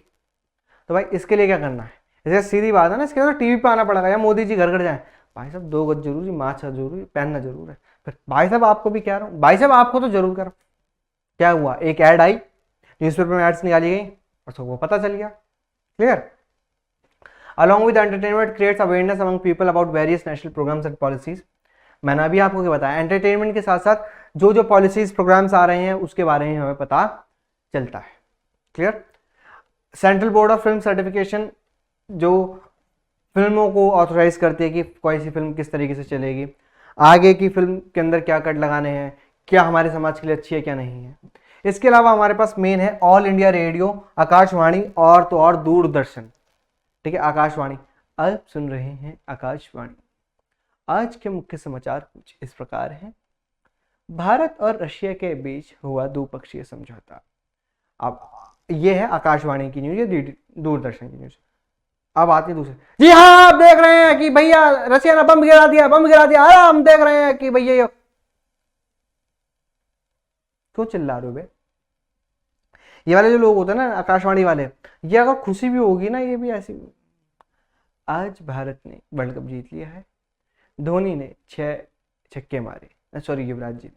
तो भाई इसके लिए क्या करना है? जैसे सीधी बात है ना, इसके लिए तो टीवी पे आना पड़ेगा या मोदी जी घर घर जाए, भाई साहब 2 गज जरूरी, मास्क जरूरी, पहनना जरूर है। फिर भाई साहब आपको भी कह रहा हूँ, भाई साहब आपको तो जरूर करो। क्या हुआ? एक ऐड आई, न्यूज़पेपर में एड्स निकाली गई और सबको पता चल गया। Clear? Along with entertainment creates awareness among people about various national programs and policies. मैंने अभी आपको क्या बताया, एंटरटेनमेंट के साथ साथ जो जो पॉलिसीज प्रोग्राम्स आ रहे हैं उसके बारे में हमें पता चलता है। Clear? Central board of film certification जो फिल्मों को ऑथोराइज करती है कि कोई सी फिल्म किस तरीके से चलेगी, आगे की फिल्म के अंदर क्या कट लगाने हैं, क्या हमारे समाज के लिए अच्छी है क्या नहीं है। इसके अलावा हमारे पास मेन है ऑल इंडिया रेडियो, आकाशवाणी और तो और दूरदर्शन। ठीक है, आकाशवाणी। आप सुन रहे हैं आकाशवाणी। आज के मुख्य समाचार कुछ इस प्रकार हैं। भारत और रशिया के बीच हुआ द्विपक्षीय समझौता। अब ये है आकाशवाणी की न्यूज, ये दूरदर्शन की न्यूज। अब आती है दूसरी। जी हाँ, आप देख रहे हैं कि भैया रशिया ने बम गिरा दिया, बम गिरा दिया। अरे हम देख रहे हैं कि भैया ये क्यों चिल्ला रहे हो बे? ये वाले जो लोग होते हैं ना आकाशवाणी वाले, ये अगर खुशी भी होगी ना, ये भी ऐसी। आज भारत ने वर्ल्ड कप जीत लिया है, धोनी ने 6 छक्के मारे, सॉरी युवराज जी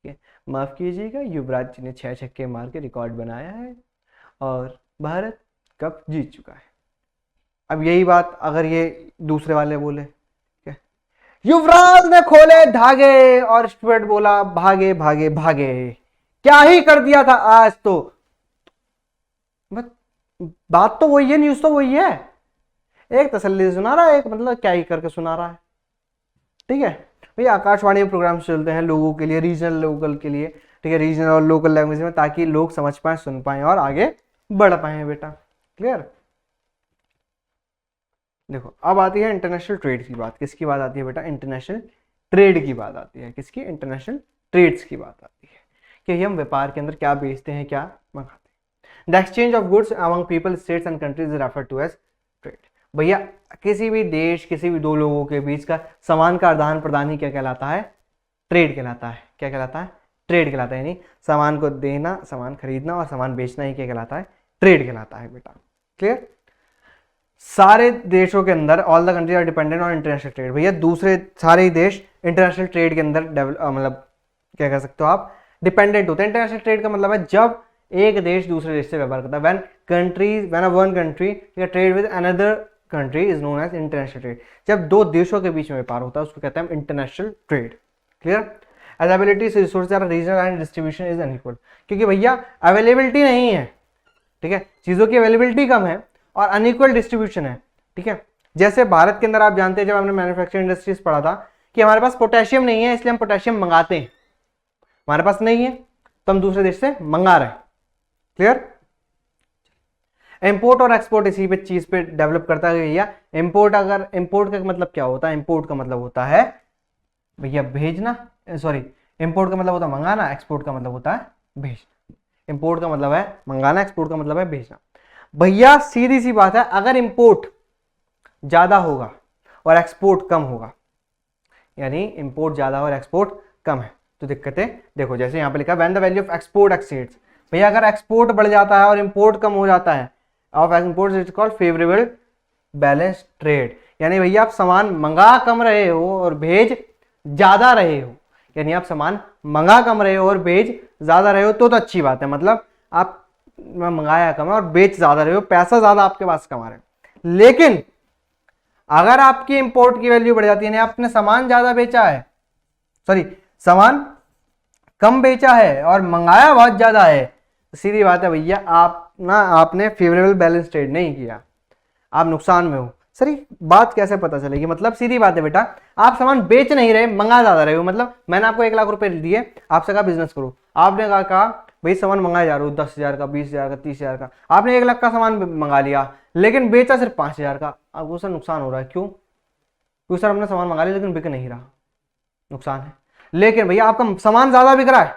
ने, माफ कीजिएगा, युवराज जी ने 6 छक्के मार के रिकॉर्ड बनाया है और भारत कप जीत चुका है। अब यही बात अगर ये दूसरे वाले बोले, युवराज ने खोले धागे और स्टुअर्ट बोला भागे भागे भागे, क्या ही कर दिया था आज। तो बात तो वही है, न्यूज तो वही है, एक तसल्ली सुना रहा है, एक मतलब क्या ही करके सुना रहा है। ठीक है भैया, आकाशवाणी में प्रोग्राम चलते हैं लोगों के लिए, रीजनल लोकल के लिए, ठीक है, रीजनल और लोकल लैंग्वेज में, ताकि लोग समझ पाए, सुन पाए और आगे बढ़ पाए बेटा। क्लियर? देखो अब आती है इंटरनेशनल ट्रेड की बात। किसकी बात आती है बेटा? इंटरनेशनल ट्रेड की बात आती है। किसकी? इंटरनेशनल ट्रेड्स की बात आती है कि हम व्यापार के अंदर क्या बेचते हैं, क्या मंगाते हैं। The exchange of goods among people, states and countries is referred to as trade. भैया किसी भी देश, किसी भी दो लोगों के बीच का सामान का आदान प्रदान ही क्या कहलाता है? ट्रेड कहलाता है। क्या कहलाता है? ट्रेड कहलाता है। यानी सामान को देना, सामान खरीदना और सामान बेचना ही क्या कहलाता है? ट्रेड कहलाता है बेटा। क्लियर? सारे देशों के अंदर all the country are dependent on international trade. भैया दूसरे सारे ही देश इंटरनेशनल ट्रेड के अंदर मतलब क्या कह सकते हो आप? डिपेंडेंट होते हैं। इंटरनेशनल ट्रेड का मतलब है जब एक देश दूसरे देश से व्यापार करता है। When one country trade with another country is known as international trade. जब दो देशों के बीच में व्यापार होता है उसको कहते हैं international trade. Clear? Availability resources are regional and distribution is unequal. क्योंकि भैया अवेलेबिलिटी नहीं है, ठीक है, चीजों की अवेलेबिलिटी कम है और अनइक्वल डिस्ट्रीब्यूशन है। ठीक है, जैसे भारत के अंदर आप जानते हैं, जब हमने मैन्युफैक्चरिंग इंडस्ट्रीज पढ़ा था कि हमारे पास पोटेशियम नहीं है, इसलिए हम पोटेशियम मंगाते हैं। हमारे पास नहीं है तो हम दूसरे देश से मंगा रहे हैं। क्लियर? इंपोर्ट और एक्सपोर्ट इसी पे चीज पे डेवलप करता है भैया। इंपोर्ट का मतलब क्या होता है? इंपोर्ट का मतलब होता है भैया भेजना, सॉरी, इंपोर्ट का मतलब होता है मंगाना, एक्सपोर्ट का मतलब होता है भेजना। इंपोर्ट का मतलब है मंगाना, एक्सपोर्ट का मतलब है भेजना। भैया सीधी सी बात है, अगर इंपोर्ट ज्यादा होगा और एक्सपोर्ट कम होगा, यानी इंपोर्ट ज्यादा और एक्सपोर्ट कम है, तो दिक्कतें देखो। जैसे यहां पे लिखा है when the value of export exceeds. भैया अगर एक्सपोर्ट बढ़ जाता है और इंपोर्ट कम हो जाता है, of import is called favourable balance trade. यानी भैया आप सामान मंगा कम रहे हो और भेज ज्यादा रहे हो, यानी आप सामान मंगा कम रहे हो और भेज ज्यादा रहे हो, तो अच्छी बात है। मतलब आप मंगाया कम है और बेच ज्यादा रहे हो, पैसा ज्यादा आपके पास कमा रहे हो। लेकिन अगर आपकी इंपोर्ट की वैल्यू बढ़ जाती है, आपने सामान ज्यादा बेचा है, सॉरी सामान कम बेचा है और मंगाया बहुत ज्यादा है, सीधी बात है भैया, आप ना आपने फेवरेबल बैलेंस ट्रेड नहीं किया, आप नुकसान में हो। सर ये बात कैसे पता चलेगी? मतलब सीधी बात है बेटा, आप सामान बेच नहीं रहे, मंगा ज्यादा रहे हो। मतलब मैंने आपको 1 लाख रुपए दिए, आपसे कहा बिजनेस करो, आपने कहा भाई सामान मंगाया जा रहा हूँ 10,000 का, 20,000 का, 30,000 का, आपने 1 लाख का सामान मंगा लिया लेकिन बेचा सिर्फ 5,000 का, आपको सर नुकसान हो रहा है। क्यों? क्योंकि सर हमने सामान मंगा लिया लेकिन बिक नहीं रहा, नुकसान है। लेकिन भैया आपका सामान ज्यादा बिक रहा है,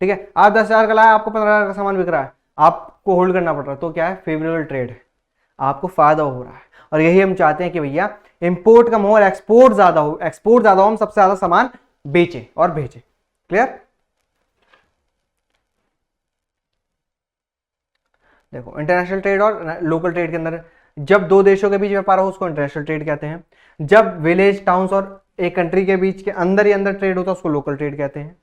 ठीक है, आप 10,000 का लाया, आपको 15,000 का सामान बिक रहा है, आपको होल्ड करना पड़ रहा है, तो क्या है? फेवरेबल ट्रेड है, आपको फायदा हो रहा है। और यही हम चाहते हैं कि भैया इंपोर्ट कम हो और एक्सपोर्ट ज्यादा हो, एक्सपोर्ट ज्यादा हो, हम सबसे ज्यादा सामान बेचें और भेजें। क्लियर? देखो इंटरनेशनल ट्रेड और लोकल ट्रेड के अंदर जब दो देशों के बीच व्यापार हो उसको इंटरनेशनल ट्रेड कहते हैं। जब विलेज टाउन्स और एक कंट्री के बीच के अंदर ही अंदर ट्रेड होता है उसको लोकल ट्रेड कहते हैं।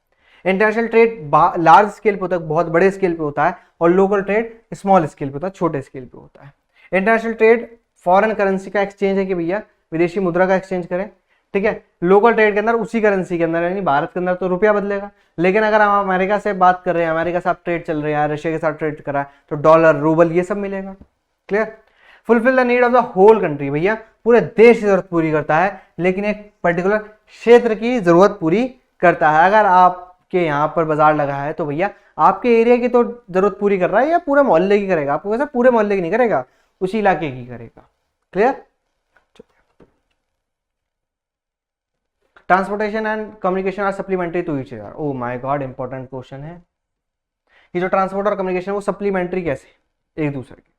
इंटरनेशनल ट्रेड लार्ज स्केल पे होता है, बहुत बड़े स्केल पे होता है, और लोकल ट्रेड स्मॉल स्केल पे होता है, छोटे स्केल पे होता है। इंटरनेशनल ट्रेड फॉरेन करेंसी का एक्सचेंज है कि भैया विदेशी मुद्रा का एक्सचेंज करें, ठीक है। लोकल ट्रेड के अंदर उसी करेंसी के अंदर, यानी भारत के अंदर तो रुपया बदलेगा, लेकिन अगर हम अमेरिका से बात कर रहे हैं, अमेरिका से आप ट्रेड चल रहे हैं, रशिया के साथ ट्रेड कर रहा है, तो डॉलर, रूबल ये सब मिलेगा। Clear? Fulfil the need of the whole country, भैया पूरे देश की जरूरत पूरी करता है लेकिन एक पर्टिकुलर क्षेत्र की जरूरत पूरी करता है। अगर आपके यहाँ पर बाजार लगा है तो भैया आपके एरिया की तो जरूरत पूरी कर रहा है या पूरे मोहल्ले की करेगा? आपको वैसे पूरे मोहल्ले की नहीं करेगा, उसी इलाके की करेगा। Clear? Transportation and communication are supplementary to each other. Oh my god, important question है कि जो ट्रांसपोर्ट और कम्युनिकेशन वो सप्लीमेंट्री कैसे एक दूसरे के।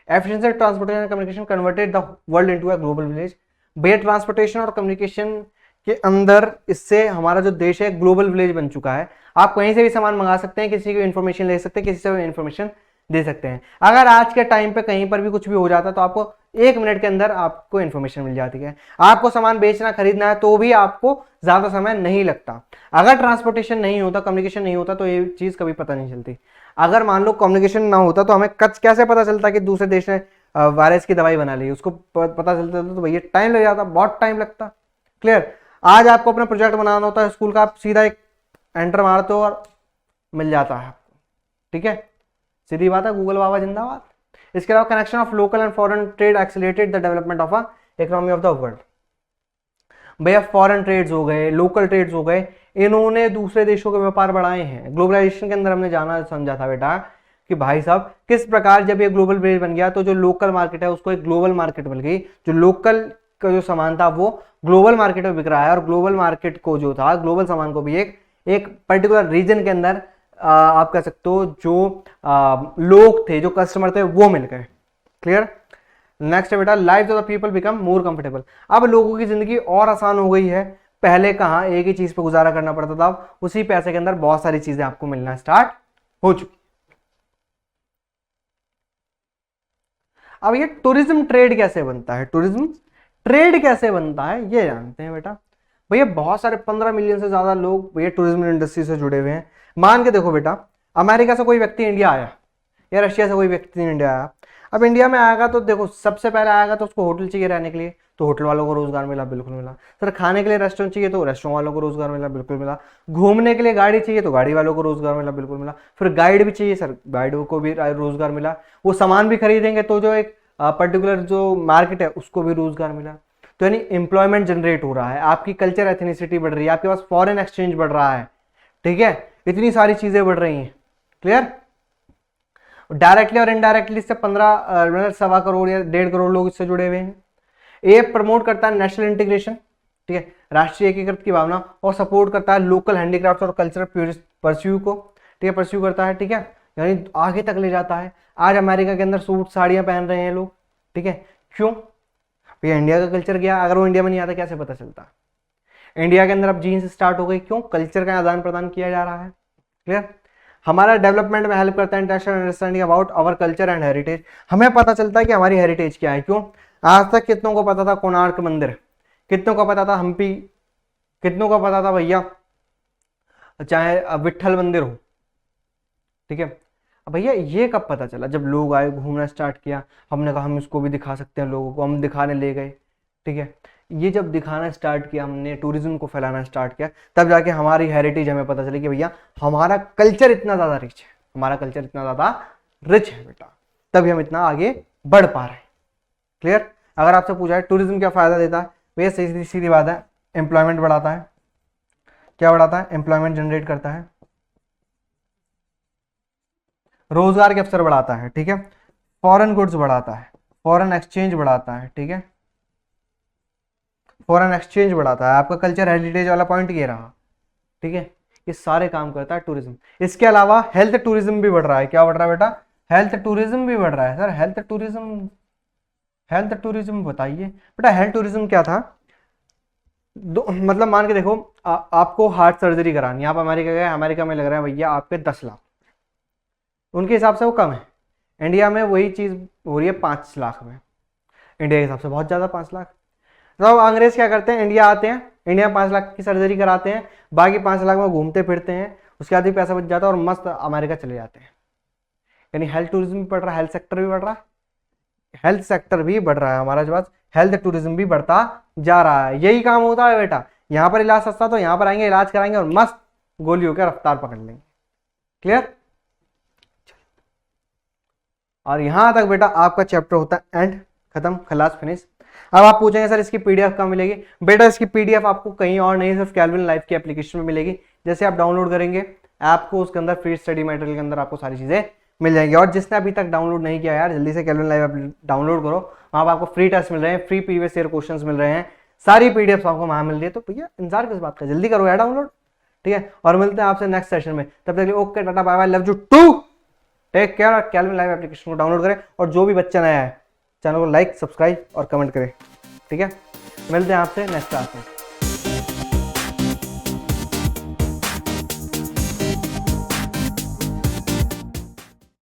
Efficiency transportation and communication converted the world into a global village. भैया ट्रांसपोर्टेशन और कम्युनिकेशन के अंदर इससे हमारा जो देश है ग्लोबल विलेज बन चुका है। आप कहीं से भी सामान मंगा सकते हैं, किसी को इन्फॉर्मेशन ले सकते हैं, किसी से भी इन्फॉर्मेशन दे सकते हैं। अगर आज के टाइम पे कहीं पर भी कुछ भी हो जाता तो आपको 1 मिनट के अंदर आपको इन्फॉर्मेशन मिल जाती है। आपको सामान बेचना खरीदना है तो भी आपको ज्यादा समय नहीं लगता। अगर ट्रांसपोर्टेशन नहीं होता, कम्युनिकेशन नहीं होता तो ये चीज कभी पता नहीं चलती। अगर मान लो कम्युनिकेशन ना होता तो हमें कैसे पता चलता कि दूसरे देश ने वायरस की दवाई बना ली, उसको पता चलता तो भैया टाइम लग जाता, बहुत टाइम लगता। क्लियर? आज आपको अपना प्रोजेक्ट बनाना होता है स्कूल का, आप सीधा एक एंटर मारते हो और मिल जाता है आपको। ठीक है, सीधी बात है, गूगल बाबा जिंदाबाद। इसके अलावा connection of local and foreign trade accelerated the development of a economy of the world. भैया फॉरेन ट्रेड्स हो गए, लोकल ट्रेड्स हो गए, इन्होंने दूसरे देशों के व्यापार बढ़ाए हैं। ग्लोबलाइजेशन के अंदर हमने जाना समझा था बेटा कि भाई साहब किस प्रकार जब ये ग्लोबल विलेज बन गया तो जो लोकल मार्केट है उसको एक ग्लोबल मार्केट मिल गई। जो लोकल का जो सामान था वो ग्लोबल मार्केट में बिक रहा है, और ग्लोबल मार्केट को जो था, ग्लोबल सामान को भी एक पर्टिकुलर रीजन के अंदर आप कह सकते हो जो लोग थे, जो कस्टमर थे, वो मिल गए। क्लियर? नेक्स्ट है बेटा, life of the people become more comfortable. अब लोगों की जिंदगी और आसान हो गई है। पहले कहाँ एक ही चीज पर गुजारा करना पड़ता था, अब उसी पैसे के अंदर बहुत सारी चीजें आपको मिलना स्टार्ट हो चुकी। अब ये टूरिज्म ट्रेड कैसे बनता है, टूरिज्म ट्रेड कैसे बनता है ये जानते हैं बेटा। भैया बहुत सारे 15 मिलियन से ज्यादा लोग भैया टूरिज्म इंडस्ट्री से जुड़े हुए हैं। मान के देखो बेटा, अमेरिका से कोई व्यक्ति इंडिया आया या रशिया से कोई व्यक्ति इंडिया आया, अब इंडिया में आएगा तो देखो सबसे पहले आएगा तो उसको होटल चाहिए रहने के लिए, तो होटल वालों को रोजगार मिला, बिल्कुल मिला। सर खाने के लिए रेस्टोरेंट चाहिए तो रेस्टोरेंट वालों को रोजगार मिला, बिल्कुल मिला। घूमने के लिए गाड़ी चाहिए तो गाड़ी वालों को रोजगार मिला, बिल्कुल मिला। फिर गाइड भी चाहिए, सर गाइडों को भी रोजगार मिला। वो सामान भी खरीदेंगे तो जो एक पर्टिकुलर जो मार्केट है उसको भी रोजगार मिला। तो यानी एम्प्लॉयमेंट जनरेट हो रहा है, आपकी कल्चर एथनिसिटी बढ़ रही है, आपके पास फॉरेन एक्सचेंज बढ़ रहा है। ठीक है, इतनी सारी चीजें बढ़ रही हैं। क्लियर? डायरेक्टली और इनडायरेक्टली इससे 15 सवा करोड़ या 1.5 करोड़ लोग इससे जुड़े हुए हैं। ये प्रमोट करता है नेशनल इंटीग्रेशन, ठीक है, राष्ट्रीय एकीकृत की भावना, और सपोर्ट करता है लोकल हैंडीक्राफ्ट और कल्चरल परस्यू को, ठीक है, परस्यू करता है। ठीक है, यानी आगे तक ले जाता है। आज अमेरिका के अंदर सूट साड़ियां पहन रहे हैं लोग, ठीक है, क्यों? भैया इंडिया का कल्चर क्या, अगर वो इंडिया में नहीं आता कैसे पता चलता? इंडिया के अंदर अब जीन्स स्टार्ट हो गई, क्यों? कल्चर का आदान प्रदान किया जा रहा है। क्लियर? हमारा डेवलपमेंट में हेल्प करता है international understanding about our culture and heritage. हमें पता चलता है कि हमारी हेरिटेज क्या है। क्यों? आज तक कितनों को पता था कोणार्क मंदिर, कितनों को पता था हम्पी, कितनों को पता था भैया चाहे विट्ठल मंदिर हो। ठीक है, अब भैया ये कब पता चला? जब लोग आए, घूमना स्टार्ट किया, हमने कहा हम इसको भी दिखा सकते हैं लोगों को, हम दिखाने ले गए। ठीक है, ये जब दिखाना स्टार्ट किया, हमने टूरिज्म को फैलाना स्टार्ट किया, तब जाके हमारी हेरिटेज हमें पता चली कि भैया हमारा कल्चर इतना ज्यादा रिच है। हमारा कल्चर इतना ज्यादा रिच है बेटा, तभी हम इतना आगे बढ़ पा रहे हैं। क्लियर? अगर आपसे पूछा है टूरिज्म क्या फायदा देता है, वे सीधी सीधी बात है, एम्प्लॉयमेंट बढ़ाता है। क्या बढ़ाता है? एम्प्लॉयमेंट जनरेट करता है, रोजगार के अवसर बढ़ाता है, ठीक है, फॉरेन गुड्स बढ़ाता है, फॉरेन एक्सचेंज बढ़ाता है, ठीक है, फॉरेन एक्सचेंज बढ़ाता है, आपका कल्चर हेरिटेज वाला पॉइंट ये रहा, ठीक है। ये सारे काम करता है टूरिज्म। इसके अलावा हेल्थ टूरिज्म भी बढ़ रहा है। क्या बढ़ रहा है बेटा? हेल्थ टूरिज्म भी बढ़ रहा है। सर हेल्थ टूरिज्म बताइए बेटा। हेल्थ टूरिज्म क्या था? मतलब मान के देखो, आपको हार्ट सर्जरी करानी है, आप अमेरिका गए, अमेरिका में लग रहा है भैया आपके 10 लाख, उनके हिसाब से वो कम है। इंडिया में वही चीज हो रही है 5 लाख में, इंडिया के हिसाब से बहुत ज्यादा 5 लाख। तो अंग्रेज क्या करते हैं, इंडिया आते हैं, इंडिया में 5 लाख की सर्जरी कराते हैं, बाकी 5 लाख में घूमते फिरते हैं, उसके बाद भी पैसा बच जाता है और मस्त अमेरिका चले जाते हैं। यानी हेल्थ टूरिज्म भी बढ़ रहा है, हेल्थ सेक्टर भी बढ़ रहा है, हेल्थ सेक्टर भी बढ़ रहा है हमारा, जो हेल्थ टूरिज्म भी बढ़ता जा रहा है। यही काम होता है बेटा, यहाँ पर इलाज सस्ता तो यहाँ पर आएंगे, इलाज कराएंगे और मस्त गोलियों के रफ्तार पकड़ लेंगे। क्लियर? और यहां तक बेटा आपका चैप्टर होता है एंड, खत्म, खलास, फिनिश। अब आप पूछेंगे सर इसकी पीडीएफ कहाँ मिलेगी? बेटा इसकी पीडीएफ आपको कहीं और नहीं, सिर्फ कैल्विन लाइफ की एप्लीकेशन में मिलेगी। जैसे आप डाउनलोड करेंगे ऐप को, उसके अंदर फ्री स्टडी मटेरियल के अंदर आपको सारी चीजें मिल जाएंगी। और जिसने अभी तक डाउनलोड नहीं किया यार, जल्दी से कैल्विन लाइव ऐप डाउनलोड करो, वहां पर आपको फ्री टेस्ट मिल रहे हैं, फ्री प्रीवियस ईयर क्वेश्चंस मिल रहे हैं, सारी पीडीएफ आपको वहां मिल रही है। तो भैया इंतजार किस बात का, जल्दी करो यार डाउनलोड, ठीक है। और मिलते हैं आपसे नेक्स्ट सेशन में, तब तक okay, tata, bye bye, love you too, take care. और कैल्विन लाइव एप्लीकेशन को डाउनलोड करें, और जो भी बच्चा नया है चैनल को लाइक, सब्सक्राइब और कमेंट करें, ठीक है। मिलते हैं आपसे नेक्स्ट क्लास में।